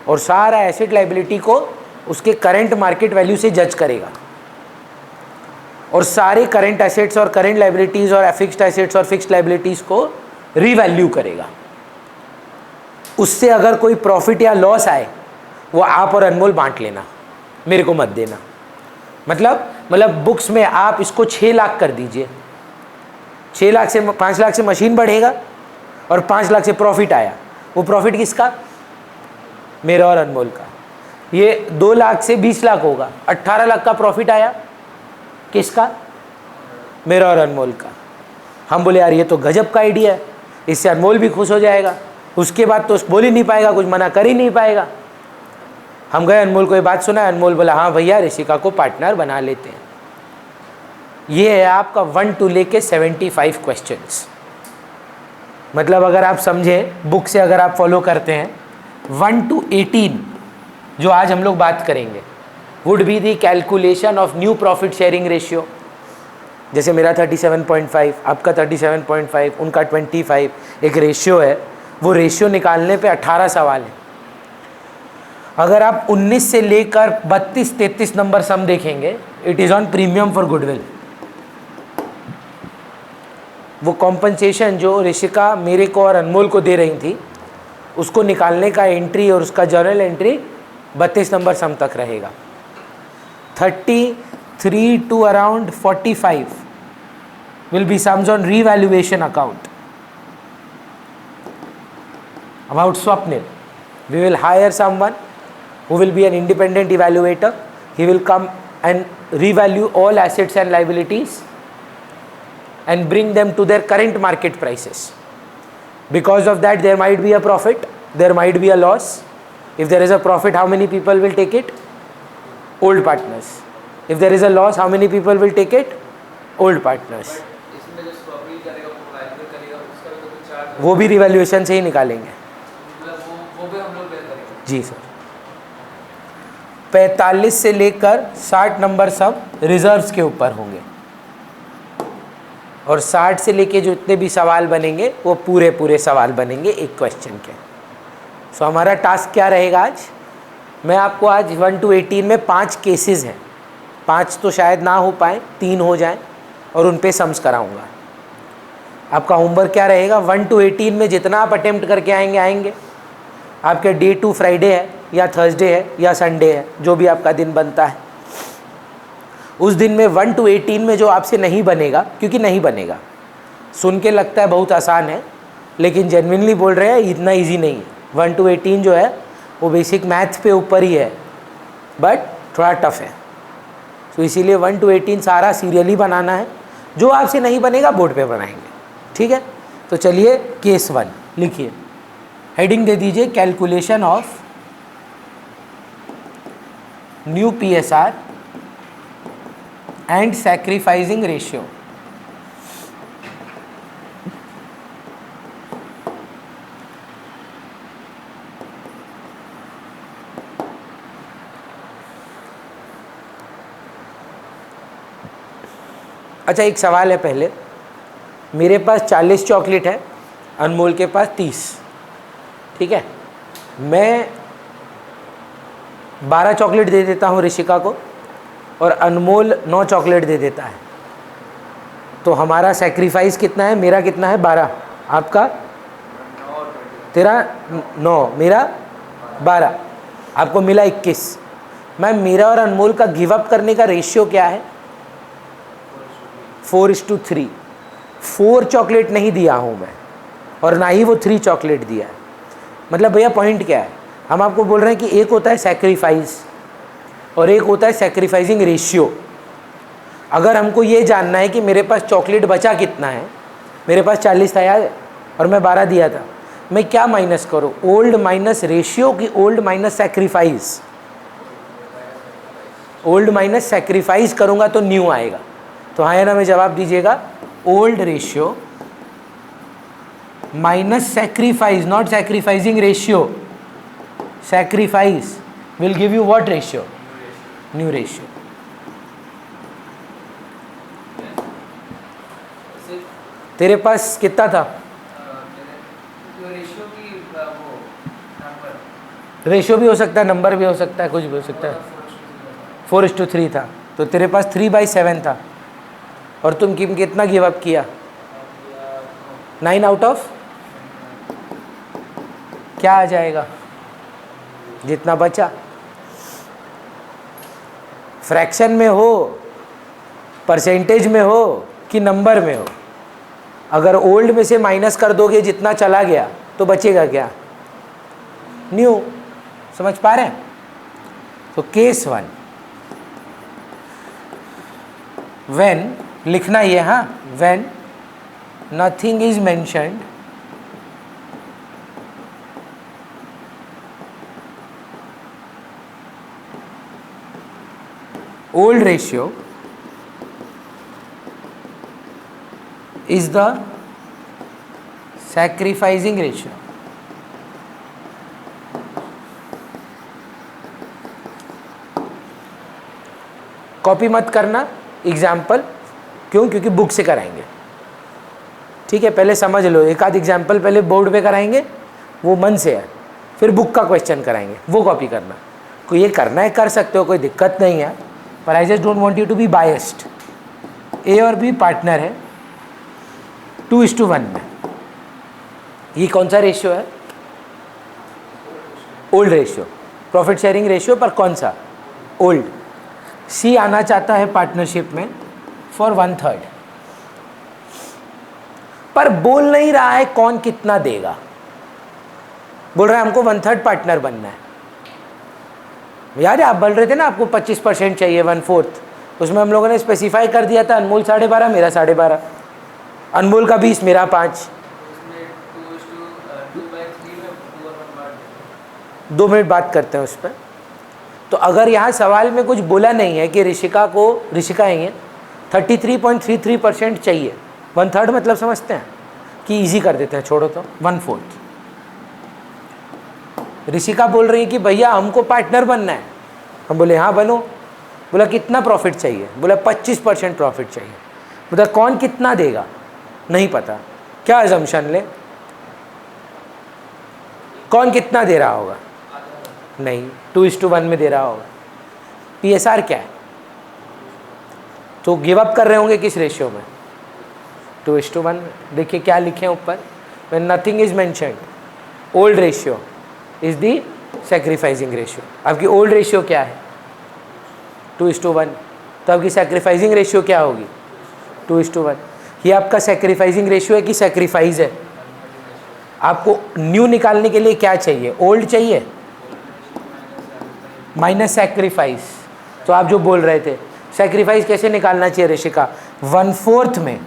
और सारा एसेट लाइबिलिटी को उसके करंट मार्केट वैल्यू से जज करेगा, और सारे करंट एसेट्स और करंट लाइबिलिटीज़ और फिक्स्ड एसेट्स और फिक्स्ड लाइबिलिटीज़ को रीवैल्यू करेगा। उससे अगर कोई प्रॉफिट या लॉस आए, वो आप और अनमोल बांट लेना, मेरे को मत देना। मतलब बुक्स में आप इसको 6 लाख कर दीजिए, 6 लाख से 5 लाख से मशीन बढ़ेगा और 5 लाख से प्रॉफिट आया, वो प्रॉफिट किसका? मेरा और अनमोल का। ये 2 लाख से 20 लाख होगा, 18 लाख का प्रॉफिट आया, किसका? मेरा और अनमोल का। हम बोले यार ये तो गजब का आइडिया है, इससे अनमोल भी खुश हो जाएगा, उसके बाद तो बोल ही नहीं पाएगा, कुछ मना कर ही नहीं पाएगा। हम गए, अनमोल को ये बात सुना, अनमोल बोला हाँ भैया ऋषिका को पार्टनर बना लेते हैं। ये है आपका 1 to लेके 75 क्वेश्चंस। मतलब अगर आप समझें, बुक से अगर आप फॉलो करते हैं, 1 to 18 जो आज हम लोग बात करेंगे would be the calculation of new profit sharing ratio. जैसे मेरा 37.5, आपका 37.5, उनका 25, एक रेशियो है, वो रेशियो निकालने पे 18 सवाल है। अगर आप 19 से लेकर 32-33 नंबर सम देखेंगे, it is on premium for goodwill. वो कॉम्पनसेशन जो ऋषिका मेरे को और अनमोल को दे रही थी, उसको निकालने का एंट्री और उसका जर्नल एंट्री 32 नंबर सम तक रहेगा। 33 to around 45 will be sums on revaluation account. About Swapnil, we will hire someone who will be an independent evaluator. He will come and revalue all assets and liabilities and bring them to their current market prices. Because of that, there might be a profit, there might be a loss. If there is a profit, how many people will take it? Old partners. If there is a loss, how many people will take it? Old partners. वो भी revaluation से ही निकालेंगे। जी sir. 45 से लेकर 60 number सब reserves के ऊपर होंगे, और 60 से लेके जो इतने भी सवाल बनेंगे वो पूरे सवाल बनेंगे एक क्वेश्चन के। सो हमारा टास्क क्या रहेगा आज? मैं आपको आज 1 to 18 में 5 केसेस हैं, 5 तो शायद ना हो पाए, 3 हो जाएं और उन पे सम्स कराऊंगा। आपका होमवर्क क्या रहेगा, 1 to 18 में जितना आप अटेम्प्ट करके आएंगे। आपके डे टू फ्राइडे है या थर्सडे है या संडे है, जो भी आपका दिन बनता है, उस दिन में 1 to 18 में जो आपसे नहीं बनेगा, क्योंकि नहीं बनेगा, सुन के लगता है बहुत आसान है, लेकिन जेन्युइनली बोल रहे हैं इतना ईजी नहीं है। 1 to 18 जो है वो बेसिक मैथ्स पे ऊपर ही है, बट थोड़ा टफ है। तो इसीलिए 1 to 18 सारा सीरियली बनाना है, जो आपसे नहीं बनेगा बोर्ड पे बनाएंगे, ठीक है। तो चलिए केस 1 लिखिए, हेडिंग दे दीजिए calculation of new PSR and sacrificing ratio. अच्छा, एक सवाल है पहले, मेरे पास 40 चॉकलेट है, अनमोल के पास 30, ठीक है। मैं 12 चॉकलेट दे देता हूँ ऋषिका को और अनमोल 9 चॉकलेट दे देता है, तो हमारा सेक्रीफाइस कितना है, मेरा कितना है 12, आपका तेरा 9, मेरा 12, आपको मिला 21। मैम मेरा और अनमोल का गिव अप करने का रेशियो क्या है, 4:3। 4 चॉकलेट नहीं दिया हूँ मैं और ना ही वो 3 चॉकलेट दिया है। मतलब भैया पॉइंट क्या है, हम आपको बोल रहे हैं कि एक होता है सेक्रीफाइस और एक होता है सेक्रीफाइसिंग रेशियो। अगर हमको ये जानना है कि मेरे पास चॉकलेट बचा कितना है, मेरे पास 40 था यार और मैं 12 दिया था, मैं क्या माइनस करूँ, ओल्ड माइनस रेशियो की old minus sacrifice. Old minus sacrifice करूँगा तो न्यू आएगा, तो हाँ या ना में जवाब दीजिएगा, old ratio minus sacrifice, not sacrificing ratio, sacrifice will give you what ratio, new ratio. तेरे पास कितना था, रेशियो भी हो सकता है, नंबर भी हो सकता है, कुछ भी हो सकता है। 4:3 था, तो तेरे पास 3/7 था और तुम कितना गिव अप किया, 9 आउट ऑफ क्या आ जाएगा, जितना बचा। फ्रैक्शन में हो, परसेंटेज में हो कि नंबर में हो, अगर ओल्ड में से माइनस कर दोगे जितना चला गया तो बचेगा क्या, न्यू। समझ पा रहे हैं। तो केस 1, व्हेन लिखना ये, हाँ, when nothing is mentioned old ratio is the sacrificing ratio। Copy मत करना एग्जाम्पल, क्यों, क्योंकि बुक से कराएंगे, ठीक है। पहले समझ लो, एक आध एग्जाम्पल पहले बोर्ड पे कराएंगे, वो मन से है, फिर बुक का क्वेश्चन कराएंगे, वो कॉपी करना। कोई ये करना है कर सकते हो, कोई दिक्कत नहीं है, पर I just don't want you to be biased. A और बी पार्टनर है 2:1 में। ये कौन सा रेशियो है, old ratio, profit sharing ratio, पर कौन सा, ओल्ड। सी आना चाहता है पार्टनरशिप में फॉर 1/3, पर बोल नहीं रहा है कौन कितना देगा, बोल रहा है हमको 1/3 पार्टनर बनना है। याद है आप बोल रहे थे ना आपको 25% चाहिए, 1/4, उसमें हम लोगों ने स्पेसिफाई कर दिया था, अनमोल 12.5, मेरा 12.5, अनमोल का 20, मेरा 5। 2 मिनट बात करते हैं उस पर। तो अगर यहाँ सवाल में कुछ बोला नहीं है कि ऋषिका है 33.33% चाहिए, 1/3 मतलब समझते हैं कि इजी कर देते हैं, छोड़ो तो 1/4। ऋषिका बोल रही है कि भैया हमको पार्टनर बनना है, हम बोले हाँ बनो। बोला कितना प्रॉफिट चाहिए, बोला 25% प्रॉफिट चाहिए। बोला कौन कितना देगा, नहीं पता, क्या अजम्पशन ले, कौन कितना दे रहा होगा, नहीं, 2:1 में दे रहा होगा। PSR क्या है? तो गिव अप कर रहे होंगे किस रेशियो में? 2:1। देखिए क्या लिखे हैं ऊपर, when nothing is mentioned, old ratio is the sacrificing ratio। आपकी ओल्ड रेशियो क्या है? 2:1। तो आपकी सैक्रिफाइसिंग रेशियो क्या होगी? 2:1। ये आपका सैक्रिफाइसिंग रेशियो है कि सैक्रिफाइस है? आपको न्यू निकालने के लिए क्या चाहिए? ओल्ड चाहिए माइनस सैक्रिफाइस। तो आप जो बोल रहे थे सैक्रिफाइस कैसे निकालना चाहिए ऋषिका? 1/4 में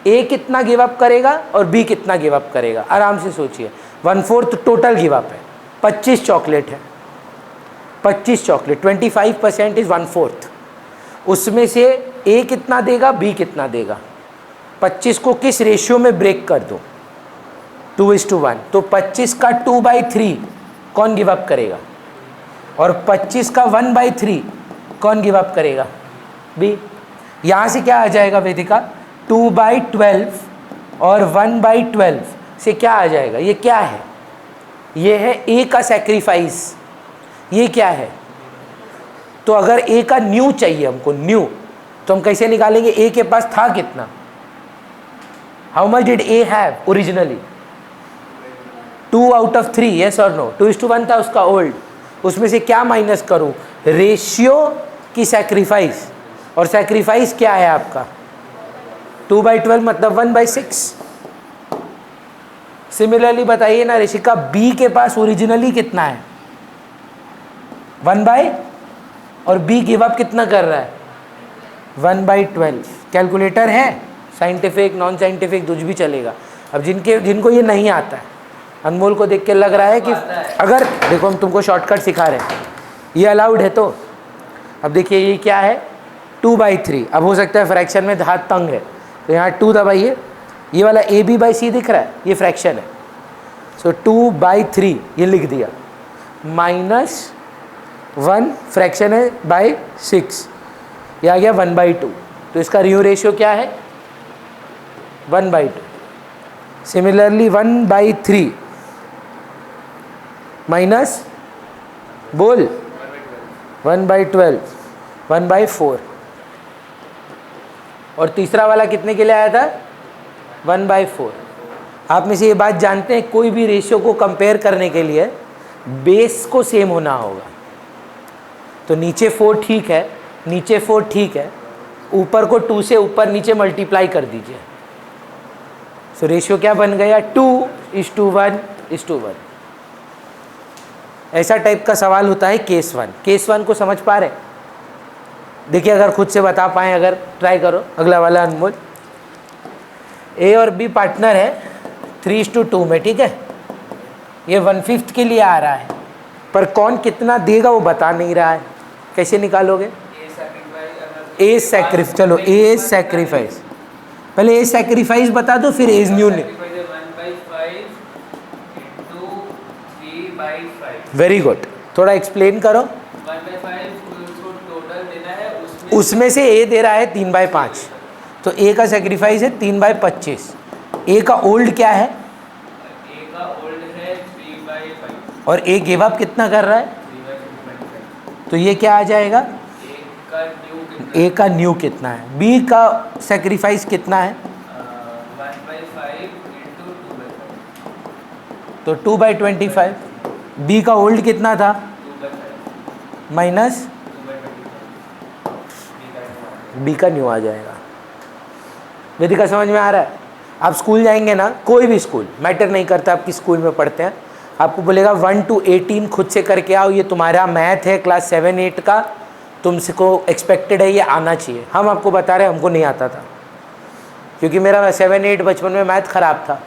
ए कितना गिव अप करेगा और बी कितना गिव अप करेगा। आराम से सोचिए, 1/4 टोटल गिव अप है, 25 चॉकलेट है, 25 चॉकलेट, 25% इज 1/4। उसमें से ए कितना देगा, बी कितना देगा। 25 को किस रेशियो में ब्रेक कर दो? 2:1। तो 25 का 2/3 कौन गिव अप करेगा, और 25 का 1/3 कौन गिव अप करेगा? बी। यहाँ से क्या आ जाएगा वेदिका? 2/12 और 1/12 से क्या आ जाएगा? ये क्या है? ये है ए का सैक्रिफाइस। ये क्या है? तो अगर ए का न्यू चाहिए हमको, न्यू, तो हम कैसे निकालेंगे? ए के पास था कितना? How much did A have originally? 2/3, yes और नो? 2:1 था उसका ओल्ड। उसमें से क्या माइनस करूं? रेशियो की सैक्रिफाइस, और सैक्रिफाइस क्या है आपका? 2/12 मतलब 1/6। सिमिलरली बताइए ना ऋषिका, बी के पास ओरिजिनली कितना है? 1 और बी गिव अप कितना कर रहा है? 1/12। कैलकुलेटर है, साइंटिफिक नॉन साइंटिफिक कुछ भी चलेगा। अब जिनको ये नहीं आता है, अनमोल को देख के लग रहा है कि अगर देखो हम तुमको शॉर्टकट सिखा रहे हैं, ये अलाउड है। तो अब देखिए ये क्या है? 2/3। अब हो सकता है फ्रैक्शन में हाथ तंग है, तो यहाँ 2 दबाइए, ये वाला AB/C दिख रहा है, ये फ्रैक्शन है। सो 2/3 ये लिख दिया, -1 फ्रैक्शन है /6, ये आ गया 1/2। तो इसका रियो रेशियो क्या है? 1/2। सिमिलरली 1/3 माइनस बोल 1/12, 1/4। और तीसरा वाला कितने के लिए आया था? 1/4। आप में से ये बात जानते हैं, कोई भी रेशियो को कंपेयर करने के लिए बेस को सेम होना होगा। तो नीचे 4 ठीक है, नीचे 4 ठीक है, ऊपर को 2 से ऊपर नीचे मल्टीप्लाई कर दीजिए। सो रेशियो क्या बन गया? 2:1:1। ऐसा टाइप का सवाल होता है केस 1। केस 1 को समझ पा रहे? देखिए अगर खुद से बता पाएँ, अगर ट्राई करो। अगला वाला अनमोल, ए और बी पार्टनर है 3:2 में, ठीक है। ये 1/5 के लिए आ रहा है, पर कौन कितना देगा वो बता नहीं रहा है। कैसे निकालोगे? ए सैक्रिफाइस, चलो ए सैक्रिफाइस, पहले ए सैक्रिफाइस बता दो, फिर एज न्यू। वेरी गुड, थोड़ा एक्सप्लेन करो। 1/5 टोटल देना है, उसमें से ए दे रहा है 3/5, तो ए का सैक्रिफाइस है 3/25। ए का ओल्ड क्या है? ए का ओल्ड है 3/5 और ए गिव अप कितना कर रहा है? 3/25। तो ये क्या आ जाएगा? ए ए का न्यू का न्यू कितना है? बी का सैक्रिफाइस कितना है? 1/5 × 2/5। तो 2/25। बी का ओल्ड कितना था? 2/5 माइनस 2/25। बी का न्यू आ जाएगा। वेदिका समझ में आ रहा है? आप स्कूल जाएंगे ना, कोई भी स्कूल, मैटर नहीं करता आप किस स्कूल में पढ़ते हैं, आपको बोलेगा 1 to 18 खुद से करके आओ, ये तुम्हारा मैथ है क्लास 7-8 का, तुमको एक्सपेक्टेड है, ये आना चाहिए। हम आपको बता रहे हैं हमको नहीं आता था, क्योंकि मेरा 7-8 बचपन में मैथ ख़राब था।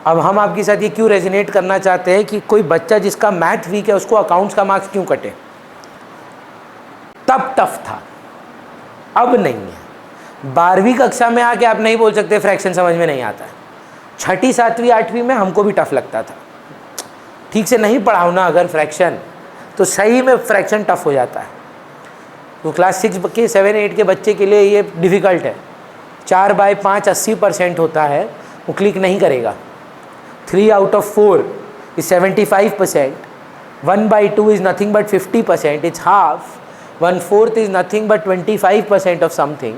अब हम आपके साथ ये क्यों रेजोनेट करना चाहते हैं कि कोई बच्चा जिसका मैथ वीक है उसको अकाउंट्स का मार्क्स क्यों कटे? तब टफ था, अब नहीं है। 12वीं कक्षा में आके आप नहीं बोल सकते फ्रैक्शन समझ में नहीं आता है। 6ठी 7वीं 8वीं में हमको भी टफ लगता था। ठीक से नहीं पढ़ाओ ना अगर फ्रैक्शन, तो सही में फ्रैक्शन टफ हो जाता है। तो क्लास 6 के 7-8 के बच्चे के लिए ये डिफ़िकल्ट है। 4/5 80% होता है, वो क्लिक नहीं करेगा। 3 out of 4 is 75%, 1/2 is nothing but 50%, it's half, 1/4 is nothing but 25% of something,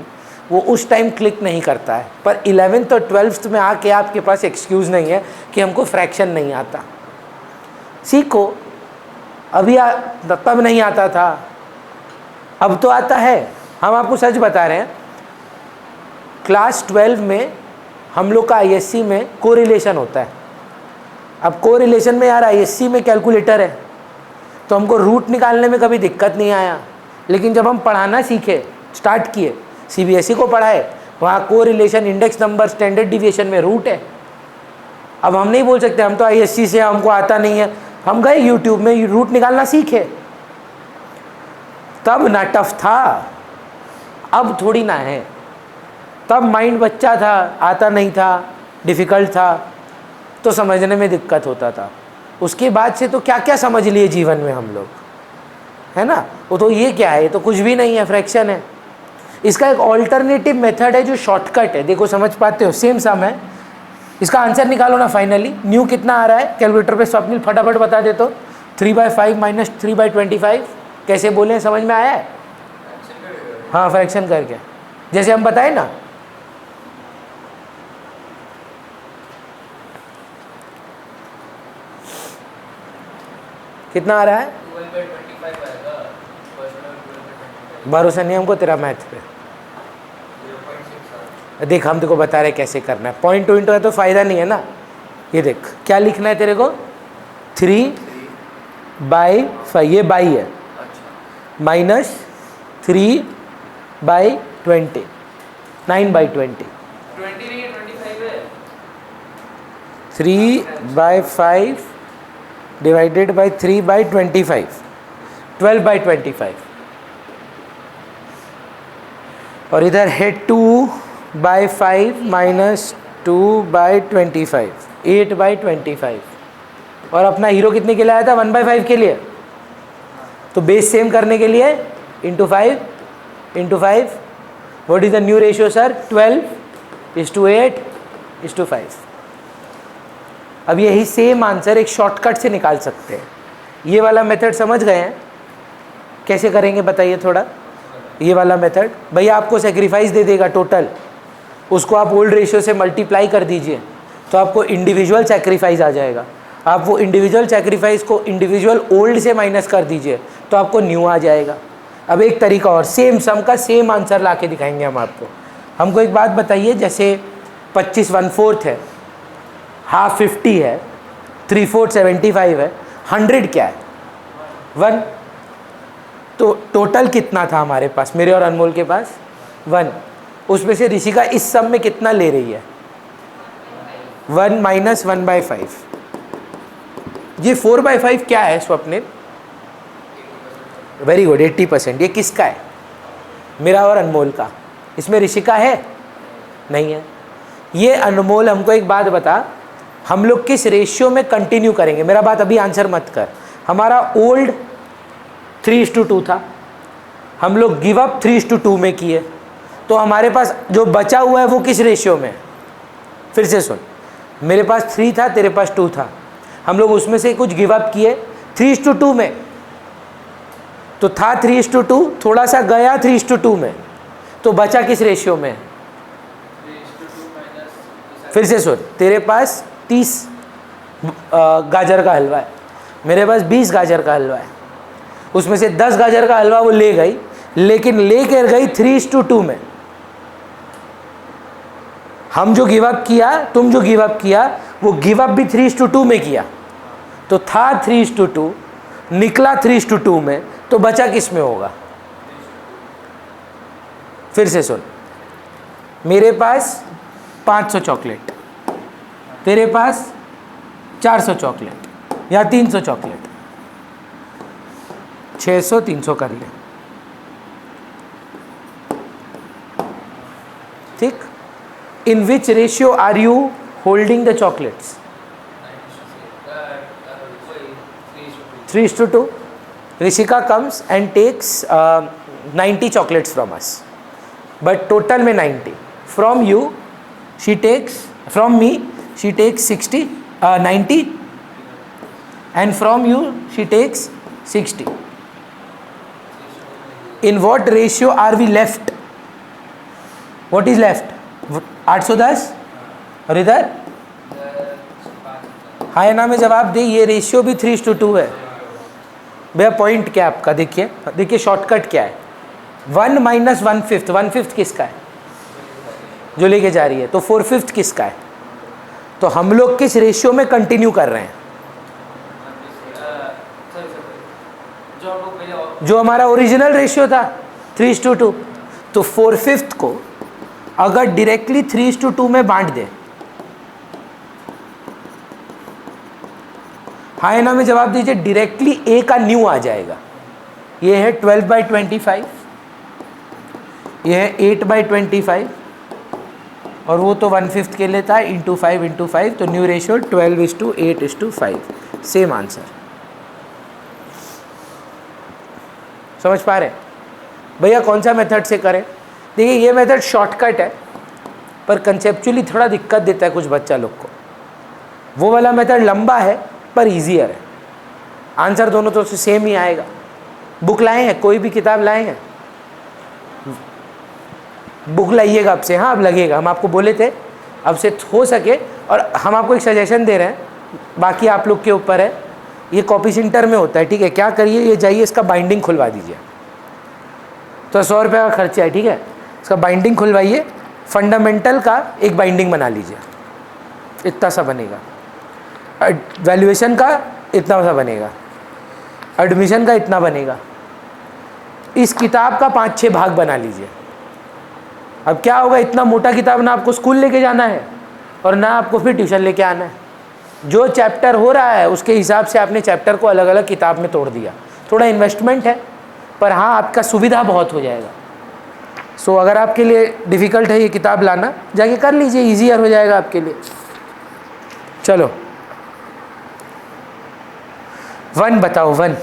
वो उस टाइम क्लिक नहीं करता है। पर 11th और 12th में आके आपके पास एक्सक्यूज़ नहीं है कि हमको फ्रैक्शन नहीं आता। सीखो, अभी तब नहीं आता था, अब तो आता है। हम आपको सच बता रहे हैं, क्लास 12 में हम लोग का ISC में कोरिलेशन होता है। अब कोरिलेशन में यार ISC में कैलकुलेटर है, तो हमको रूट निकालने में कभी दिक्कत नहीं आया। लेकिन जब हम पढ़ाना सीखे, स्टार्ट किए, CBSE को पढ़ाए, वहाँ correlation, index number, standard deviation में रूट है। अब हम नहीं बोल सकते हम तो ISC से, हमको आता नहीं है। हम गए यूट्यूब में, रूट निकालना सीखे। तब ना टफ था, अब थोड़ी ना है। तब माइंड बच्चा था, आता नहीं था, डिफ़िकल्ट था, तो समझने में दिक्कत होता था। उसके बाद से तो क्या क्या समझ लिए जीवन में हम लोग, है ना। वो तो ये क्या है, ये तो कुछ भी नहीं है, फ्रैक्शन है। इसका एक ऑल्टरनेटिव मेथड है जो शॉर्टकट है। देखो समझ पाते हो, सेम सम है, इसका आंसर निकालो ना फाइनली। न्यू कितना आ रहा है कैलकुलेटर पे, स्वप्निल फटाफट बता दे तो। 3/5 माइनस 3/25 कैसे बोले, समझ में आया है? हाँ, फ्रैक्शन करके, जैसे हम बताए ना। कितना आ रहा है? 12/25 आएगा। भरोसा नहीं हमको तेरा मैथ पे। 0.6 देख, हम तेको बता रहे कैसे करना है। पॉइंट टू इंटू है तो फ़ायदा नहीं है ना। ये देख क्या लिखना है तेरे को, 3/5, ये बाई है, अच्छा, माइनस 3/20, 9/20। 20 नहीं है, 25 है। 3/5 डिवाइडेड बाई 3/25, 12/25। और इधर है 2/5 माइनस 2/25, 8/25। और अपना हीरो कितने के लिए आया था? 1/5 के लिए। तो बेस सेम करने के लिए into 5 into 5, what is the new ratio sir? 12:8:5। अब यही सेम आंसर एक शॉर्टकट से निकाल सकते हैं। ये वाला मेथड समझ गए हैं? कैसे करेंगे बताइए थोड़ा। ये वाला मेथड भैया आपको सेक्रीफाइस दे देगा टोटल, उसको आप ओल्ड रेशियो से मल्टीप्लाई कर दीजिए तो आपको इंडिविजुअल सेक्रीफाइस आ जाएगा। आप वो इंडिविजुअल सेक्रीफाइस को इंडिविजुअल ओल्ड से माइनस कर दीजिए तो आपको न्यू आ जाएगा। अब एक तरीका और, सेम सम का सेम आंसर ला के दिखाएंगे हम आपको। हमको एक बात बताइए, जैसे 25 1/4 है, हाफ 50 है, 3/4 75 है, 100 क्या है? 1। तो टोटल कितना था हमारे पास, मेरे और अनमोल के पास? 1। उसमें से ऋषिका इस सब में कितना ले रही है? 1 माइनस 1/5। ये 4/5 क्या है स्वप्निल? Very good, 80%। ये किसका है? मेरा और अनमोल का। इसमें ऋषिका है? नहीं है। ये अनमोल हमको एक बात बता, हम लोग किस रेशियो में कंटिन्यू करेंगे? मेरा बात अभी आंसर मत कर। हमारा ओल्ड 3:2 था, हम लोग गिव अप 3:2 में किए, तो हमारे पास जो बचा हुआ है वो किस रेशियो में? फिर से सुन, मेरे पास 3 था, तेरे पास 2 था, हम लोग उसमें से कुछ गिव अप किए 3:2 में, तो था 3:2, थोड़ा सा गया 3:2 में, तो बचा किस रेशियो में? 3:2 माइनस। फिर से सुन, तेरे पास 30 गाजर का हलवा है, मेरे पास 20 गाजर का हलवा है, उसमें से 10 गाजर का हलवा वो ले गई, लेकिन लेकर गई 3:2 में। हम जो गिव अप किया, तुम जो गिव अप किया, वो गिव अप भी 3:2 में किया, तो था 3:2, निकला 3:2 में, तो बचा किस में होगा? फिर से सुन, मेरे पास 500 चॉकलेट, तेरे पास 400 चॉकलेट या 300 चॉकलेट, 600 300 कर ले, ठीक। In which ratio are you holding the chocolates? 3:2. Rishika comes and takes 90 chocolates from us, but total में 90. From you, she takes, from me, she takes 90. and from you she takes 60. In what ratio are we left? What is left? 810 और इधर हाँ ना में जवाब दे। ये ratio भी 3:2 है भैया। पॉइंट क्या आपका देखिए, देखिए शॉर्टकट क्या है। 1 माइनस 1/5, 1/5 किसका है जो लेके जा रही है, तो 4/5 किसका है। तो हम लोग किस रेशियो में कंटिन्यू कर रहे हैं, जो हमारा ओरिजिनल रेशियो था 3:2। तो 4/5 को अगर डायरेक्टली 3:2 में बांट दे, हाँ ना में जवाब दीजिए। डायरेक्टली ए का न्यू आ जाएगा। ये है 12/25, ये है 8/25 और वो तो 1/5 के लिए था इंटू 5 तो न्यू रेशियो 12:8:5। Same answer. समझ पा रहे भैया? कौन सा मेथड से करें? देखिए ये मेथड शॉर्टकट है पर कंसेप्चुअली थोड़ा दिक्कत देता है कुछ बच्चा लोग को। वो वाला मेथड लंबा है पर ईजियर है। आंसर दोनों तो से सेम ही आएगा। बुक लाए हैं, कोई भी किताब लाए हैं? बुक लाइएगा अब से। हाँ अब लगेगा, हम आपको बोले थे अब से हो सके। और हम आपको एक सजेशन दे रहे हैं, बाकी आप लोग के ऊपर है। ये कॉपी सेंटर में होता है, ठीक है? क्या करिए, ये जाइए इसका बाइंडिंग खुलवा दीजिए। तो 100 रुपये का खर्चा है, ठीक है? इसका बाइंडिंग खुलवाइए। फंडामेंटल का एक बाइंडिंग बना लीजिए, इतना सा बनेगा। वैल्यूएशन का इतना सा बनेगा, एडमिशन का इतना बनेगा। इस किताब का 5-6 भाग बना लीजिए। अब क्या होगा, इतना मोटा किताब ना आपको स्कूल लेके जाना है और ना आपको फिर ट्यूशन लेके आना है। जो चैप्टर हो रहा है उसके हिसाब से आपने चैप्टर को अलग अलग किताब में तोड़ दिया। थोड़ा इन्वेस्टमेंट है पर हाँ आपका सुविधा बहुत हो जाएगा। सो अगर आपके लिए डिफ़िकल्ट है ये किताब लाना, जाके कर लीजिए, ईजियर हो जाएगा आपके लिए। चलो 1 बताओ, 1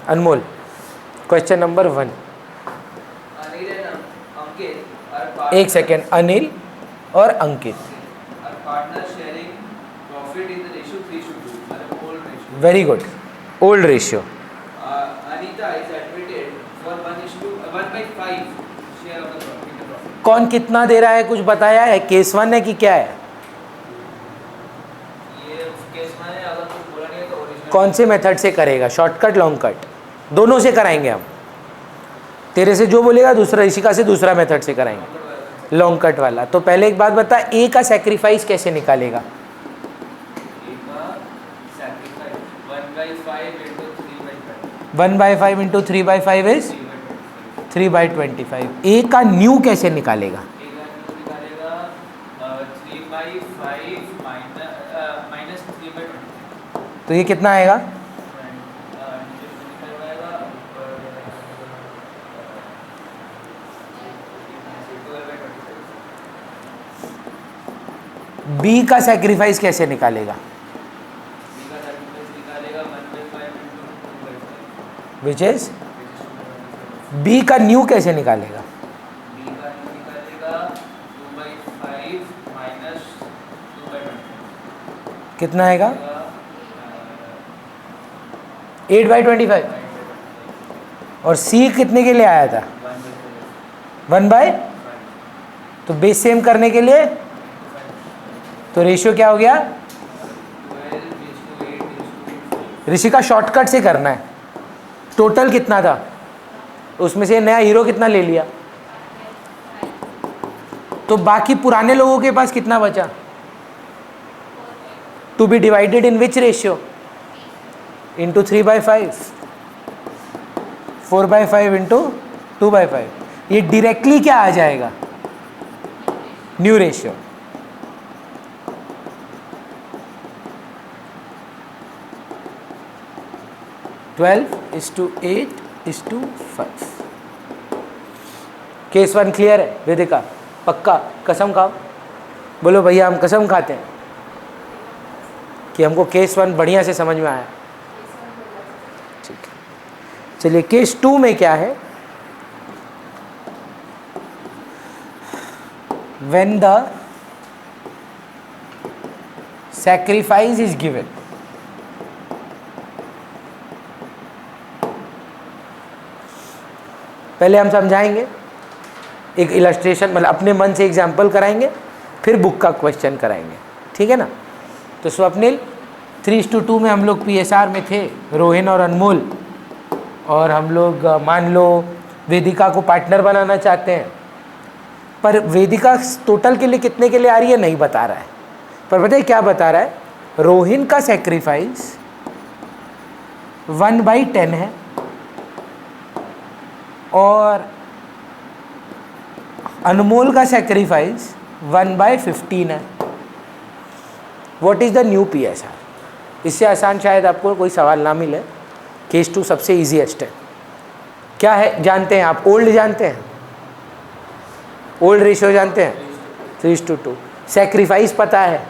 अनमोल, क्वेश्चन नंबर 1। एक सेकेंड, अनिल और Ankit. Very good, old ratio. कौन कितना दे रहा है कुछ बताया है? केस 1 है कि क्या है? कौन से मेथड से करेगा, शॉर्टकट लॉन्ग कट? दोनों से कराएंगे हम। तेरे से जो बोलेगा दूसरा, ऋषिका से दूसरा मेथड से कराएंगे, लॉन्ग कट वाला। तो पहले एक बात बता, ए का सैक्रिफाइस कैसे निकालेगा? 1/5 इंटू 3/5 इज 3/25। ए का न्यू कैसे निकालेगा? तो ये कितना आएगा? बी का सैक्रिफाइस कैसे निकालेगा? विच इज बी का न्यू कैसे निकालेगा? कितना आएगा? 8/25। और सी कितने के लिए आया था? 1/, तो बेस सेम करने के लिए तो रेशियो क्या हो गया? ऋषि का शॉर्टकट से करना है। टोटल कितना था उसमें से नया हीरो कितना ले लिया, तो बाकी पुराने लोगों के पास कितना बचा? To be divided in which ratio? Into 3/5, 4/5 into 2/5। ये डायरेक्टली क्या आ जाएगा? New ratio. (12:8:5). केस 1 क्लियर है वेदिका? पक्का? कसम खाओ, बोलो भैया हम कसम खाते हैं कि हमको केस 1 बढ़िया से समझ में आया। ठीक है, चलिए केस 2 में क्या है? When the sacrifice is given, पहले हम समझाएंगे, एक इलस्ट्रेशन मतलब अपने मन से एग्जाम्पल कराएंगे, फिर बुक का क्वेश्चन कराएंगे, ठीक है ना। तो स्वप्निल 3:2 में हम लोग PSR में थे, रोहिन और अनमोल, और हम लोग मान लो वेदिका को पार्टनर बनाना चाहते हैं, पर वेदिका टोटल के लिए कितने के लिए आ रही है नहीं बता रहा है, पर बताइए क्या बता रहा है, रोहिन का सेक्रीफाइस 1/10 है और अनमोल का सेक्रीफाइस 1/15 है। What is the new PSR? इससे आसान शायद आपको कोई सवाल ना मिले। केस 2 सबसे ईजीएस्ट है। क्या है जानते हैं आप? ओल्ड जानते हैं? ओल्ड रेशियो जानते हैं? 3:2। सेक्रीफाइस पता है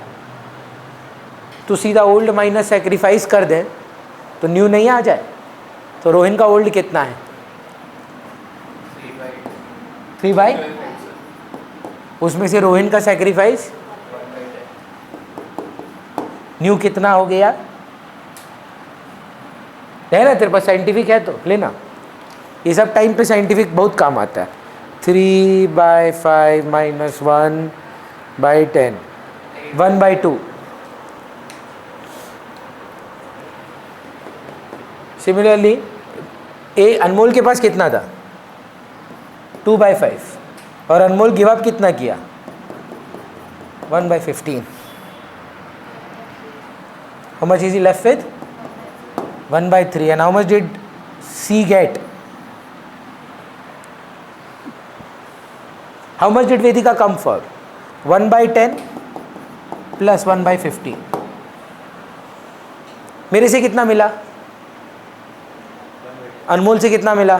तो सीधा ओल्ड माइनस सेक्रीफाइस कर दें तो न्यू नहीं आ जाए। तो रोहिन का ओल्ड कितना है? 3/, उसमें से रोहिन का सेक्रीफाइस न्यू कितना हो गया? है ना तेरे पास साइंटिफिक है तो लेना, ये सब टाइम पे साइंटिफिक बहुत काम आता है। 3/5 - 1/10 1/2। सिमिलरली अनमोल के पास कितना था? 2/5 और अनमोल गिव अप कितना किया? 1/15। How much is he left with? 1/3. And how much did C get? How much did Vedika come for? 1/10 plus 1/15. मेरे से कितना मिला? अनमोल से कितना मिला?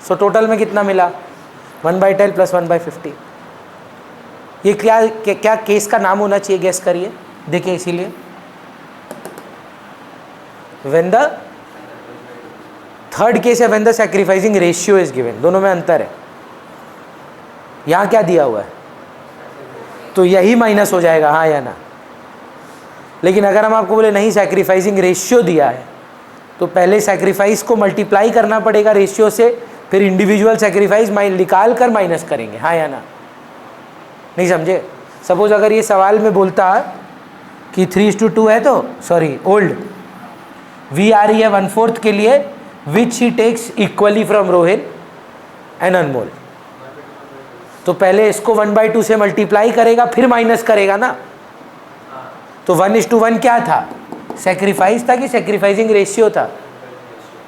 सो टोटल में कितना मिला? 1/10 plus 1/15। ये क्या केस का नाम होना चाहिए? गेस करिए, देखिए इसीलिए when the थर्ड केस है when the sacrificing ratio is given। दोनों में अंतर है। यहाँ क्या दिया हुआ है तो यही माइनस हो जाएगा, हाँ या ना। लेकिन अगर हम आपको बोले नहीं सैक्रिफाइसिंग रेशियो दिया है तो पहले सैक्रिफाइस को मल्टीप्लाई करना पड़ेगा रेशियो से, फिर इंडिविजुअल सैक्रिफाइस निकाल कर माइनस करेंगे, हाँ या ना। नहीं समझे? सपोज अगर ये सवाल में बोलता कि 3:2 है तो सॉरी ओल्ड वी आ रही है 1/4 के लिए, which he takes equally from Rohin and Anmol, तो पहले इसको 1/2 से मल्टीप्लाई करेगा फिर माइनस करेगा ना। तो 1:1 क्या था? सेक्रीफाइस था कि सेक्रीफाइसिंग रेशियो था?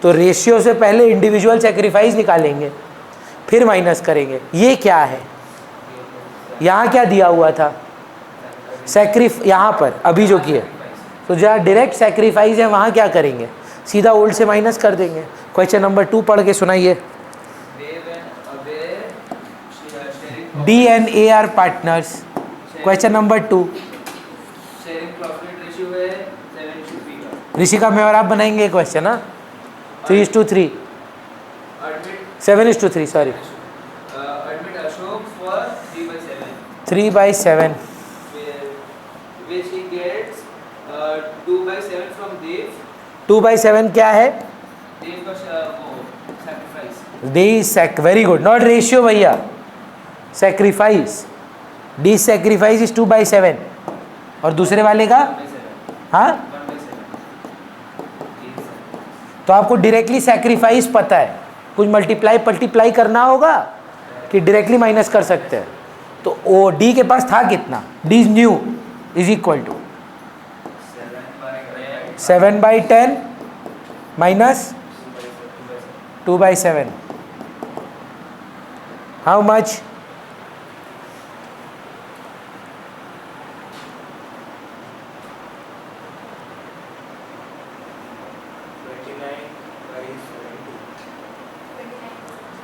तो रेशियो से पहले इंडिविजुअल सेक्रीफाइस निकालेंगे फिर माइनस करेंगे। ये क्या है? यहाँ क्या दिया हुआ था? यहाँ पर अभी जो किए, तो जहाँ डायरेक्ट सेक्रीफाइस है वहाँ क्या करेंगे? सीधा ओल्ड से माइनस कर देंगे। क्वेश्चन नंबर 2 पढ़ के सुनाइए। D and A are partners। Question number 2। Rishika में और आप बनाएंगे क्वेश्चन, ना 3:3 7:3 sorry 3/7 which he gets 2/7 from Dev। 2/7 क्या है? Dev का sacrifice। D very good, not ratio भैया, सेक्रीफाइस। D सेक्रीफाइस इज 2/7 और दूसरे वाले का? हाँ, 1/7। तो आपको डायरेक्टली सेक्रीफाइस पता है, कुछ मल्टीप्लाई करना होगा कि डायरेक्टली माइनस कर सकते हैं। तो ओ D के पास था कितना? D new is equal to 7/10 minus 2/7। How much?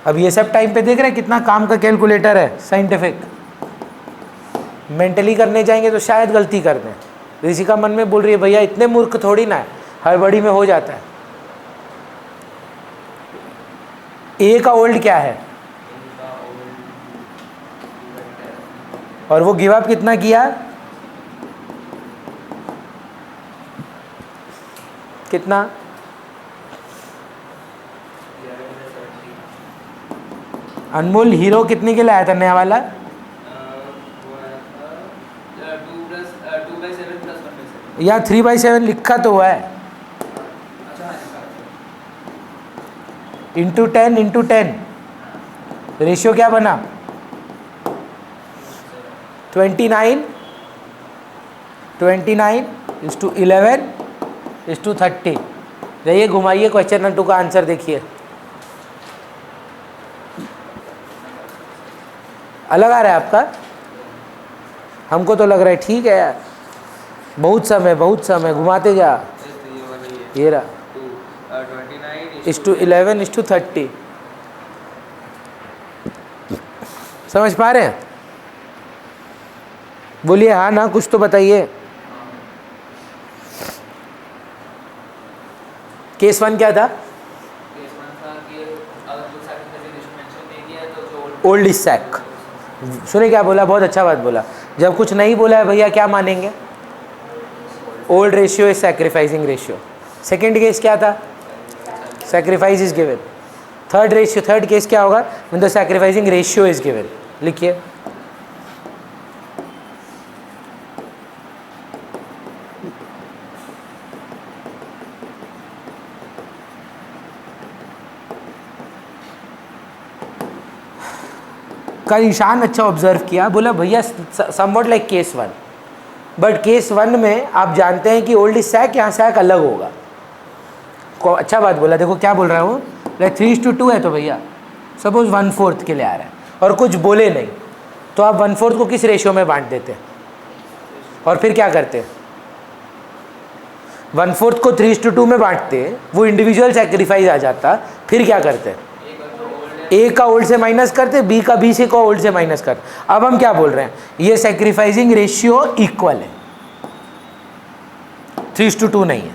अब ये सब टाइम पे देख रहे हैं कितना काम का कैलकुलेटर है साइंटिफिक। मेंटली करने जाएंगे तो शायद गलती कर दें। ऋषिका मन में बोल रही है भैया इतने मूर्ख थोड़ी ना है, हड़बड़ी में हो जाता है। ए का ओल्ड क्या है और वो गिव अप कितना किया? कितना? अनमोल हीरो कितने के लिए आया था नया वाला? वो आया था 2/7 + 1/7। या 3/7 लिखा तो हुआ है, अच्छा हाँ लिखा है। इंटू 10 रेशियो क्या बना? 29 11:30। जाइए घुमाइए क्वेश्चन नंबर 2 का आंसर देखिए। अलग आ रहा है आपका? हमको तो लग रहा है ठीक है यार, बहुत समय घुमाते जा। ये वाला ही है। ये रहा 29:11:30। समझ पा रहे हैं? बोलिए हाँ ना, कुछ तो बताइए। केस 1 क्या था? केस 1 था कि अगर कुछ सैक्रिफाइस मेंशन नहीं किया तो जो ओल्ड इज सैक। सुने क्या बोला? बहुत अच्छा बात बोला। जब कुछ नहीं बोला है भैया क्या मानेंगे? Old ratio is sacrificing ratio. Second case क्या था? Sacrifice is given. Third case क्या होगा? When the sacrificing ratio is given. लिखिए। कल ईशान अच्छा ऑब्जर्व किया, बोला भैया somewhat like case 1, but case 1 में आप जानते हैं कि ओल्ड इज सैक, यहाँ सैक अलग होगा। अच्छा बात बोला। देखो क्या बोल रहा हूँ, लाइक 3:2 है तो भैया सपोज 1/4 के लिए आ रहा है और कुछ बोले नहीं, तो आप 1/4 को किस रेशियो में बांट देते और फिर क्या करते? 1/4 को 3:2 में बांटते, वो इंडिविजुअल सैक्रिफाइस आ जाता, फिर क्या करते? ए का ओल्ड से माइनस करते, बी का बी से को ओल्ड से माइनस करते। अब हम क्या बोल रहे हैं? ये सैक्रिफाइसिंग रेशियो इक्वल है, 3:2 नहीं है,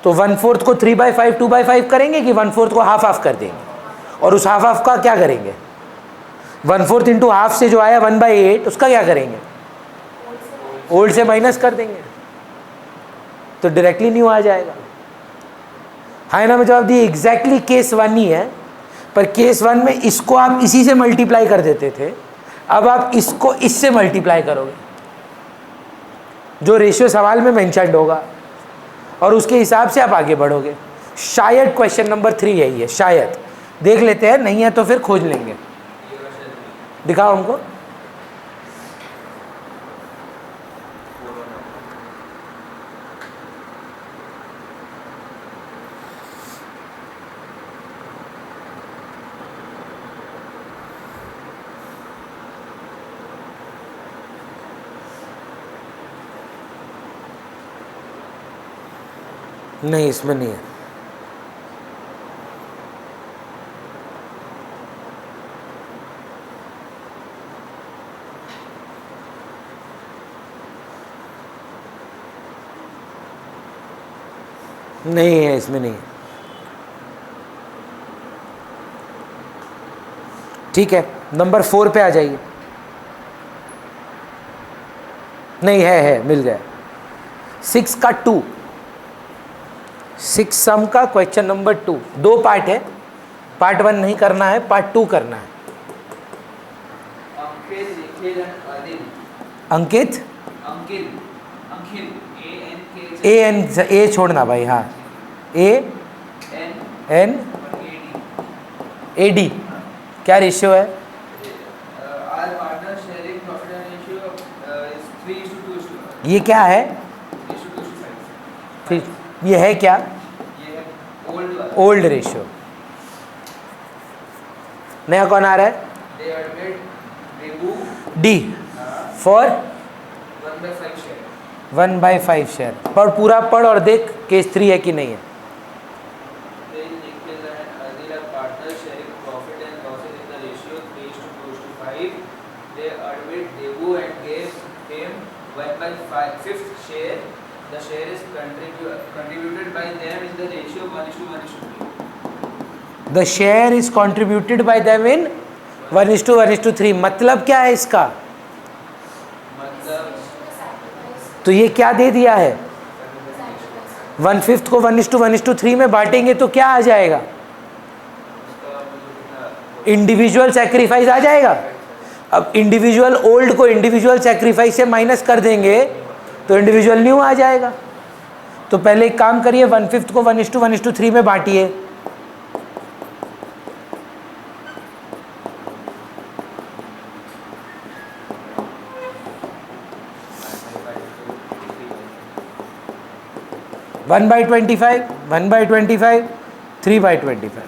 तो 1/4 को 3/5 2/5 करेंगे कि 1/4 को हाफ कर देंगे, और उस हाफ का क्या करेंगे? 1/4 इंटू हाफ से जो आया 1/8 उसका क्या करेंगे? ओल्ड से माइनस कर देंगे, तो डायरेक्टली न्यू आ जाएगा। हाँ ना, मैं जवाब दिए एग्जैक्टली केस 1 ही है, पर केस 1 में इसको आप इसी से मल्टीप्लाई कर देते थे, अब आप इसको इससे मल्टीप्लाई करोगे जो रेशियो सवाल में मेंशन्ड होगा, और उसके हिसाब से आप आगे बढ़ोगे। शायद क्वेश्चन नंबर 3 यही है, शायद देख लेते हैं, नहीं है तो फिर खोज लेंगे। दिखाओ हमको। नहीं, इसमें नहीं है। नहीं है, इसमें नहीं है। ठीक है, नंबर 4 पे आ जाइए। नहीं है, मिल गया। 6 का 2, 6 सम का क्वेश्चन नंबर 2, 2 पार्ट है, पार्ट 1 नहीं करना है, पार्ट 2 करना है। अंकित ए छोड़ना भाई, हाँ ANAD क्या रेशियो है? ये क्या है? फिर ये है क्या? Old ratio. नया कौन आ रहा है? D for 1/5 share. पढ़, पूरा पढ़ और देख केस 3 है कि नहीं है। The share is contributed by them in the ratio 1:1:3. The share is contributed by them in 1:1:3। मतलब क्या है इसका? मतलब तो ये क्या दे दिया है? 1/5 को 1:1:3 में बांटेंगे तो क्या आ जाएगा? इंडिविजुअल सेक्रीफाइस आ जाएगा। अब इंडिविजुअल ओल्ड को इंडिविजुअल सेक्रीफाइस से माइनस कर देंगे तो इंडिविजुअल न्यू आ जाएगा। तो पहले एक काम करिए, 1/5 को 1:1:3 में बांटिए। One by 25, 1/25, 3/25।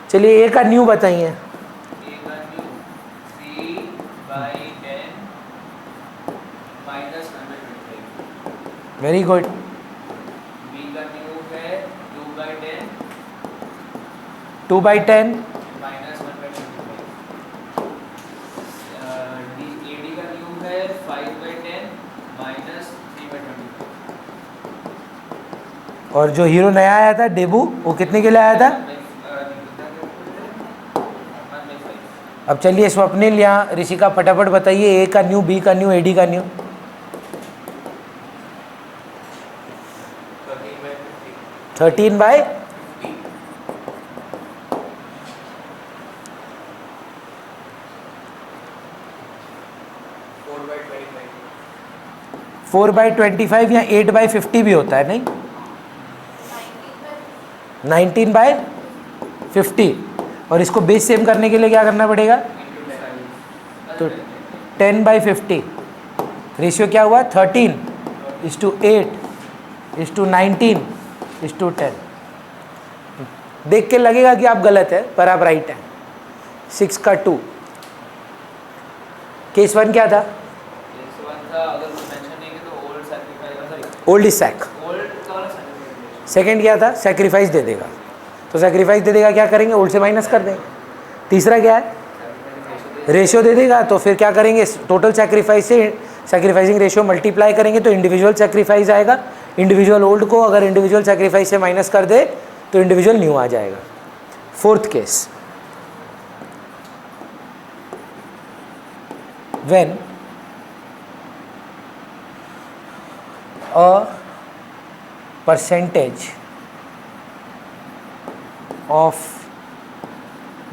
चलिए ए का न्यू बताइए। A का new 3/10 minus 125। Very good. B का न्यू है 2/10 2/10 minus 1/25। AD का न्यू है 5/10 minus 3/25। और जो हीरो नया आया था डेबू, वो कितने के लिए आया था? अब चलिए स्वप्निल या ऋषिका फटाफट बताइए, ए का न्यू, बी का न्यू, एडी का न्यू। 13/50। 4/25 या 8/50 भी होता है, नहीं? 19/50। और इसको बेस सेम करने के लिए क्या करना पड़ेगा? तो 10/50। रेशियो क्या हुआ? 13:8:19:10। देख के लगेगा कि आप गलत है, पर आप राइट हैं। 6 का 2। केस 1 क्या था? Old is sac. सेकेंड क्या था? सेक्रीफाइस दे देगा। तो सेक्रीफाइस दे देगा, क्या करेंगे? ओल्ड से माइनस कर देंगे। तीसरा क्या है? रेशियो दे देगा। तो फिर क्या करेंगे? टोटल सेक्रीफाइस से सेक्रीफाइसिंग रेशियो मल्टीप्लाई करेंगे तो इंडिविजुअल सेक्रीफाइस आएगा। इंडिविजुअल ओल्ड को अगर इंडिविजुअल सेक्रीफाइस से माइनस कर दे तो इंडिविजुअल न्यू आ जाएगा। Fourth case, when a percentage of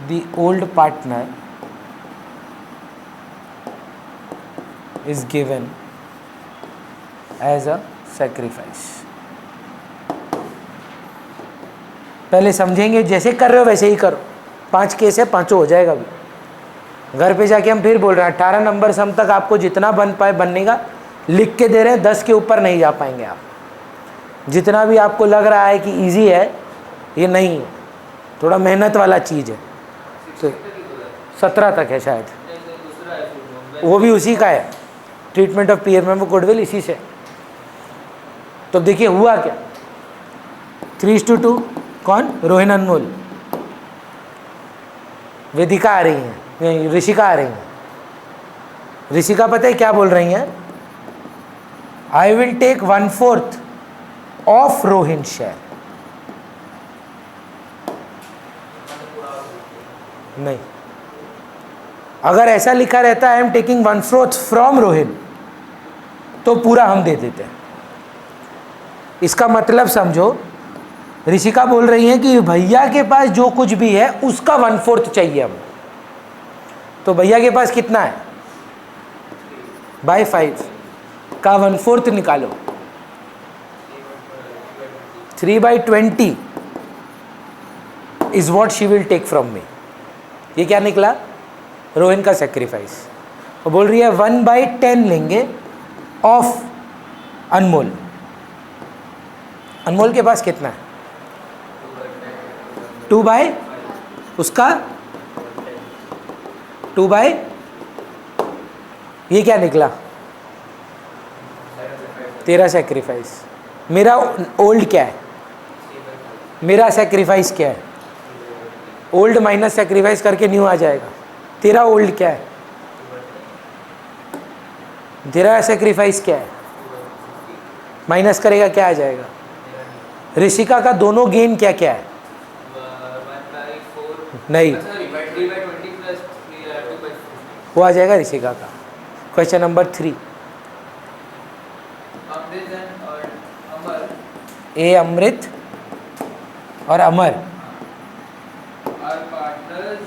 the old partner is given as a sacrifice। पहले समझेंगे, जैसे कर रहे हो वैसे ही करो। 5 केस है, पांचों हो जाएगा। अभी घर पे जाके हम फिर बोल रहे हैं 18 नंबर सम तक आपको जितना बन पाए बनने का लिख के दे रहे हैं। 10 के ऊपर नहीं जा पाएंगे आप। जितना भी आपको लग रहा है कि इजी है, ये नहीं है, थोड़ा मेहनत वाला चीज़ है। तो 17 तक है शायद, वो भी उसी का है। Treatment of peer memo goodwill इसी से। तो देखिए हुआ क्या, 3:2। कौन? रोहिन, अनमोल, वेदिका आ रही हैं, ऋषिका आ रही हैं। ऋषिका पता है क्या बोल रही हैं? I will take 1/4 of Rohin share. नहीं, अगर ऐसा लिखा रहता I am taking 1/4 from Rohin तो पूरा हम दे देते हैं। इसका मतलब समझो, ऋषिका बोल रही है कि भैया के पास जो कुछ भी है उसका 1/4 चाहिए हम। तो भैया के पास कितना है? बाय 5 का 1/4 निकालो। 3/20 is what she will take from me. ये क्या निकला? रोहिन का सेक्रीफाइस। और बोल रही है 1/10 लेंगे ऑफ अनमोल। अनमोल के पास कितना है? 2 बाय उसका 2 बाय, ये क्या निकला? तेरा सेक्रीफाइस। मेरा ओल्ड क्या है? मेरा सेक्रीफाइस क्या है? ओल्ड माइनस सेक्रीफाइस करके न्यू आ जाएगा। तेरा ओल्ड क्या है? तेरा सेक्रीफाइस क्या है? माइनस करेगा क्या आ जाएगा? ऋषिका का दोनों गेन क्या क्या है? 1/4 नहीं, 3/20 plus 2/50। वो आ जाएगा ऋषिका का। क्वेश्चन नंबर 3, अमृत और अमर ए अमृत और अमर are partners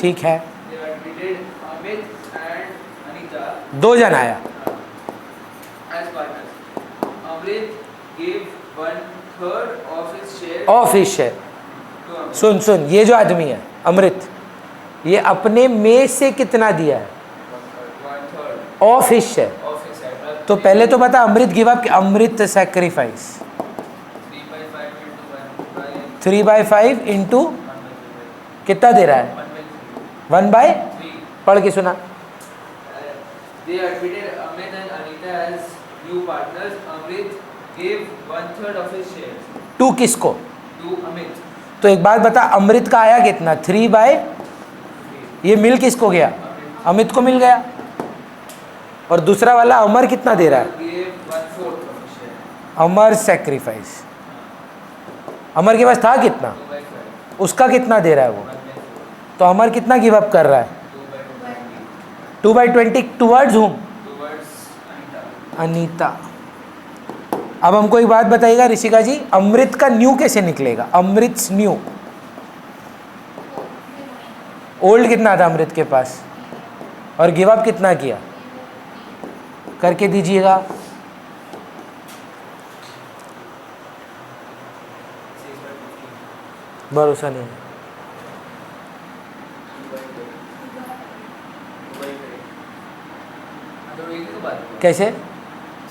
ठीक है, They admitted Amit and Anita 2 जन आया, as partners. Amrit gave 1/3 of his share of his share. to Amit. सुन सुन, ये जो आदमी है अमृत, ये अपने में से कितना दिया है? 1/3 of his share. of his share. तो पहले तो बता Amrit give up, Amrit sacrifice 3/5 into 1 by 3/5 into कितना दे रहा है? 1/3 पढ़ के सुना। They admitted Amit and Anita as new partners. Amrit gave 1/3 of his shares to किसको? to Amit. तो एक बात बता, अमृत का आया कितना? 3/, ये मिल किसको गया? अमित को मिल गया। और दूसरा वाला अमर कितना दे रहा है? Gave 1/4 of his share. Amar sacrifice, Amar के पास था कितना? 2/5 उसका कितना दे रहा है वो? 1/4 तो अमर कितना गिव अप कर रहा है? 2/20 टुवर्ड्स हुम? towards Anita. अनीता। अब हमको एक बात बताइएगा ऋषिका जी, अमृत का न्यू कैसे निकलेगा? अमृत न्यू, ओल्ड कितना था अमृत के पास और गिव अप कितना किया? करके दीजिएगा। 6/15 भरोसा नहीं है। 2/5 तो बात है। कैसे?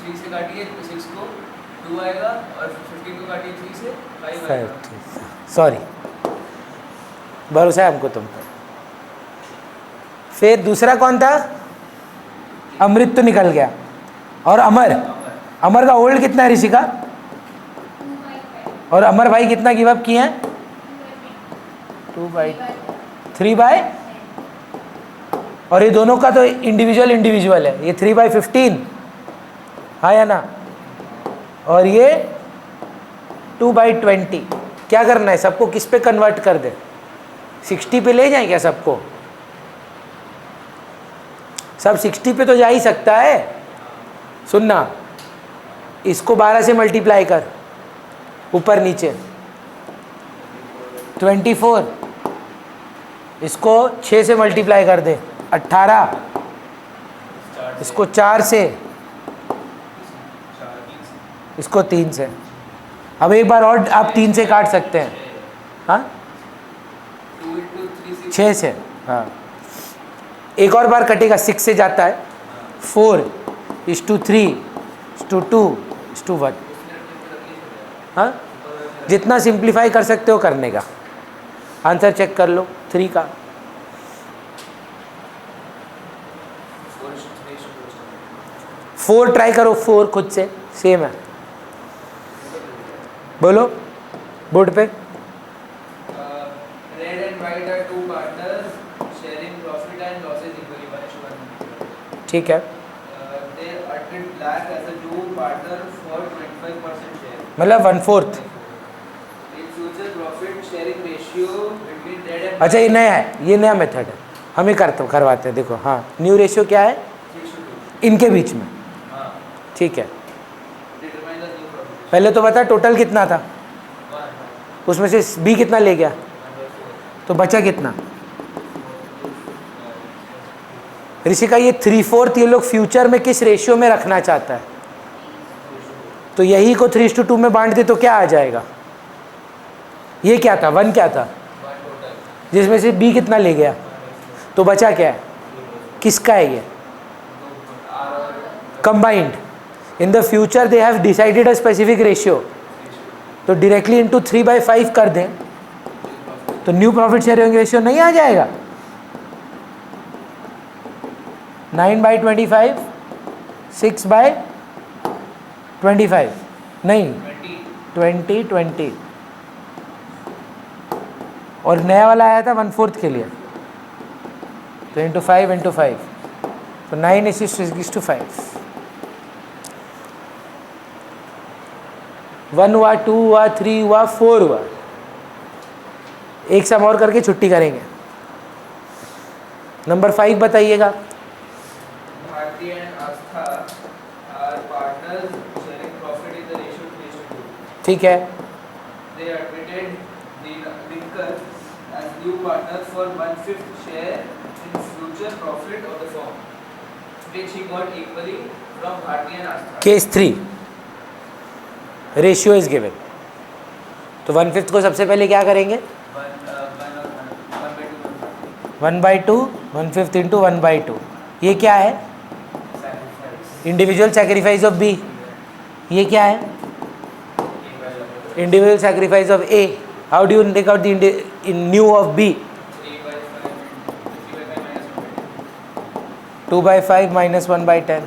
3 से काटिए तो 6 को 2 आएगा और 15 को काटिए 3 से 5 आएगा। सॉरी, भरोसा है हमको तुम पर। फिर दूसरा कौन था? अमृत तो निकल गया। और अमर, अमर का ओल्ड कितना है ऋषिका? और अमर भाई कितना गिव अप किए हैं? 3/, और ये दोनों का तो इंडिविजुअल है। ये 3/15, हाँ या ना? और ये 2/20। क्या करना है सबको? किस पे कन्वर्ट कर दे? 60 पे ले जाएं क्या सबको? सब 60 पे तो जा ही सकता है। सुनना, इसको 12 से मल्टीप्लाई कर, ऊपर नीचे 24, इसको 6 से मल्टीप्लाई कर दे 18, इसको 4 से, इसको 3 से। अब एक बार और आप 3 से काट सकते हैं, हाँ 2 into 3 6 से, हाँ एक और बार कटेगा, 6 से जाता है 4:3:2:1, हाँ जितना सिंप्लीफाई कर सकते हो करने का। आंसर चेक कर लो 3 का। 4 ट्राई करो, 4 खुद से सेम है। बोलो बोर्ड पे। Red and white are 2 partners sharing profit and losses equally. 1:1. ठीक है, They admit black as a new partner for 25% share. मतलब 1/4। In future, profit sharing ratio between red and अच्छा ये नया है, ये नया मेथड है, हम ही करवाते हैं। देखो हाँ, न्यू रेशियो क्या है 3:2. इनके बीच में? हाँ. ठीक है, Determine the new profit. पहले तो बता टोटल कितना था, 1/4. उसमें से बी कितना ले गया, तो बचा कितना? ऋषिका ये 3/4 ये लोग फ्यूचर में किस रेशियो में रखना चाहता है? तो यही को 3:2 में बांट दे तो क्या आ जाएगा? ये क्या था? 1 क्या था? 1 total. जिसमें से बी कितना ले गया, तो बचा क्या है? किसका है ये? Combined. In the future they have decided a specific ratio, तो डायरेक्टली इनटू 3/5 कर दें तो न्यू प्रॉफिट शेयरिंग रेशियो नहीं आ जाएगा? 9/25, 6/25, नहीं 20/20। और नया वाला आया था 1/4 के लिए, तो इंटू 5 तो 9:6:5। 1 हुआ, 2 हुआ, 3 हुआ, 4 हुआ। एक सम और करके छुट्टी करेंगे। नंबर 5 बताइएगा। Bharti and Astha are partners sharing profit in the ratio 3:2. ठीक है, They admitted Dinkar as new partner for 1/5 share in future profit of the firm, which he got equally from Bharti and Astha. Case 3 ratio is given. तो 1/5 को सबसे पहले क्या करेंगे? 1/2 1/5 into 1/2। ये क्या है? Individual sacrifice of B. ये क्या है? Individual sacrifice of A. How do you take out the new of B? 2/5 minus 1/10।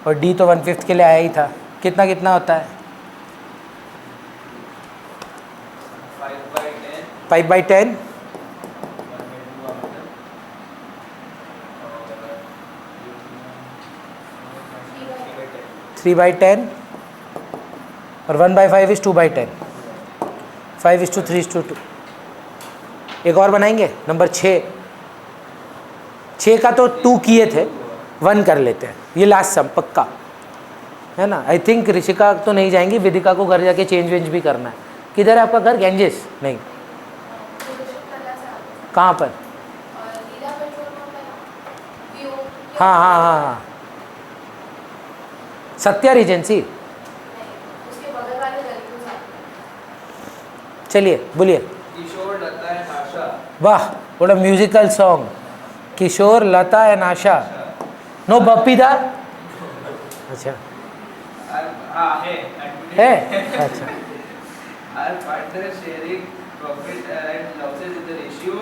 और डी तो 1/5 के लिए आया ही था। कितना कितना होता है? 5/10 3/10 और 1/5 इज 2/10। 5:3:2। एक और बनाएंगे नंबर 6 का तो 2 किए थे, 1 कर लेते हैं। ये लास्ट सम पक्का है ना। आई थिंक ऋषिका तो नहीं जाएंगी, विदिका को घर जाके चेंज वेंज भी करना है। किधर है आपका घर? गैंजेस? नहीं, कहाँ पर? हाँ हाँ हाँ हाँ, सत्या रीजेंसी। चलिए बोलिए। किशोर, लता एंड आशा। वाह, what a musical song. Kishore, Lata and Asha. No बप्पीदा? अच्छा है। अच्छा, Our partners sharing profit and losses in the ratio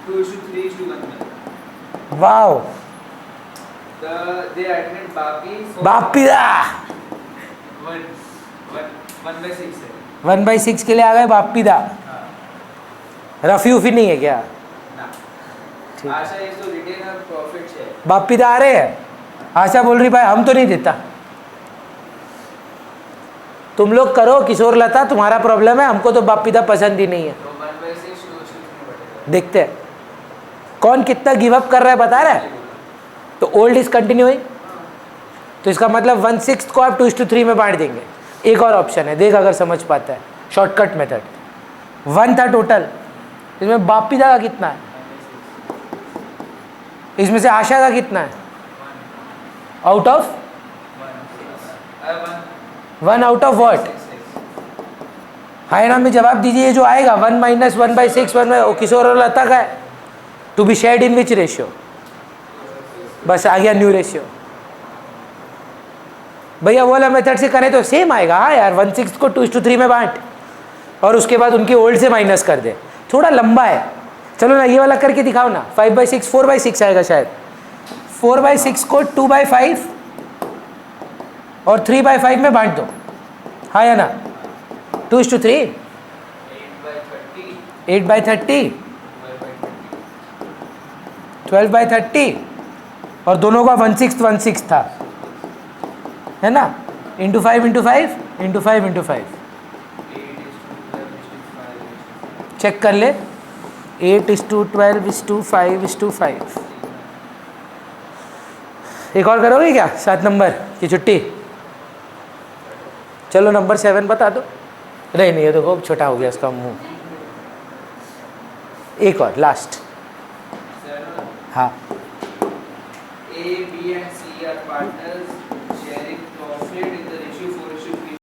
2:3:1. Wow, They admit Bapi for बाप्पीदा। 1/6 है। 1/6 के लिए आ गए बाप्पीदा। हाँ, रफी उफी नहीं है क्या? ना। ठीक। आशा is to retain her profit share. बाप्पीदा आ रहे हैं। आशा बोल रही भाई हम तो नहीं देता, तुम लोग करो किशोर लता, तुम्हारा प्रॉब्लम है, हमको तो बाप्पीदा पसंद ही नहीं है। तो 1/6 2:3 देखते हैं कौन कितना गिव अप कर रहा है, बता रहा है। तो ओल्ड इज कंटिन्यूइंग, तो इसका मतलब 1/6 को आप 2:3 में बांट देंगे। एक और ऑप्शन है, देख अगर समझ पाता है, शॉर्टकट मेथड। 1 था टोटल, इसमें बाप्पीदा का कितना है? इसमें से आशा का कितना है? Out of 1 out of what? हाय ना में जवाब दीजिए। ये जो आएगा 1 माइनस 1/6 1 किशोर और लता का है। To be shared in which ratio? बस आ गया न्यू रेशियो। भैया वो वाला मेथड से करें तो सेम आएगा। हाँ यार, 1/6 को 2:3 में बांट और उसके बाद उनकी ओल्ड से माइनस कर दे। थोड़ा लंबा है, चलो ना ये वाला करके दिखाओ ना। 5/6 4/6 आएगा शायद। 4/6 को 2/5 और 3/5 में बांट दो। हाँ या ना? 2:3 8/30 12/30 और दोनों का 1/6 था, है ना? Into 5 into 5 into 5 into 5 check कर ले। 8:12:5:5। एक और करोगे क्या? 7 नंबर की छुट्टी। चलो नंबर 7 बता दो। नहीं नहीं, ये तो खूब छोटा हो गया इसका मुंह। एक और लास्ट। हाँ, A, B and C are partners sharing profit in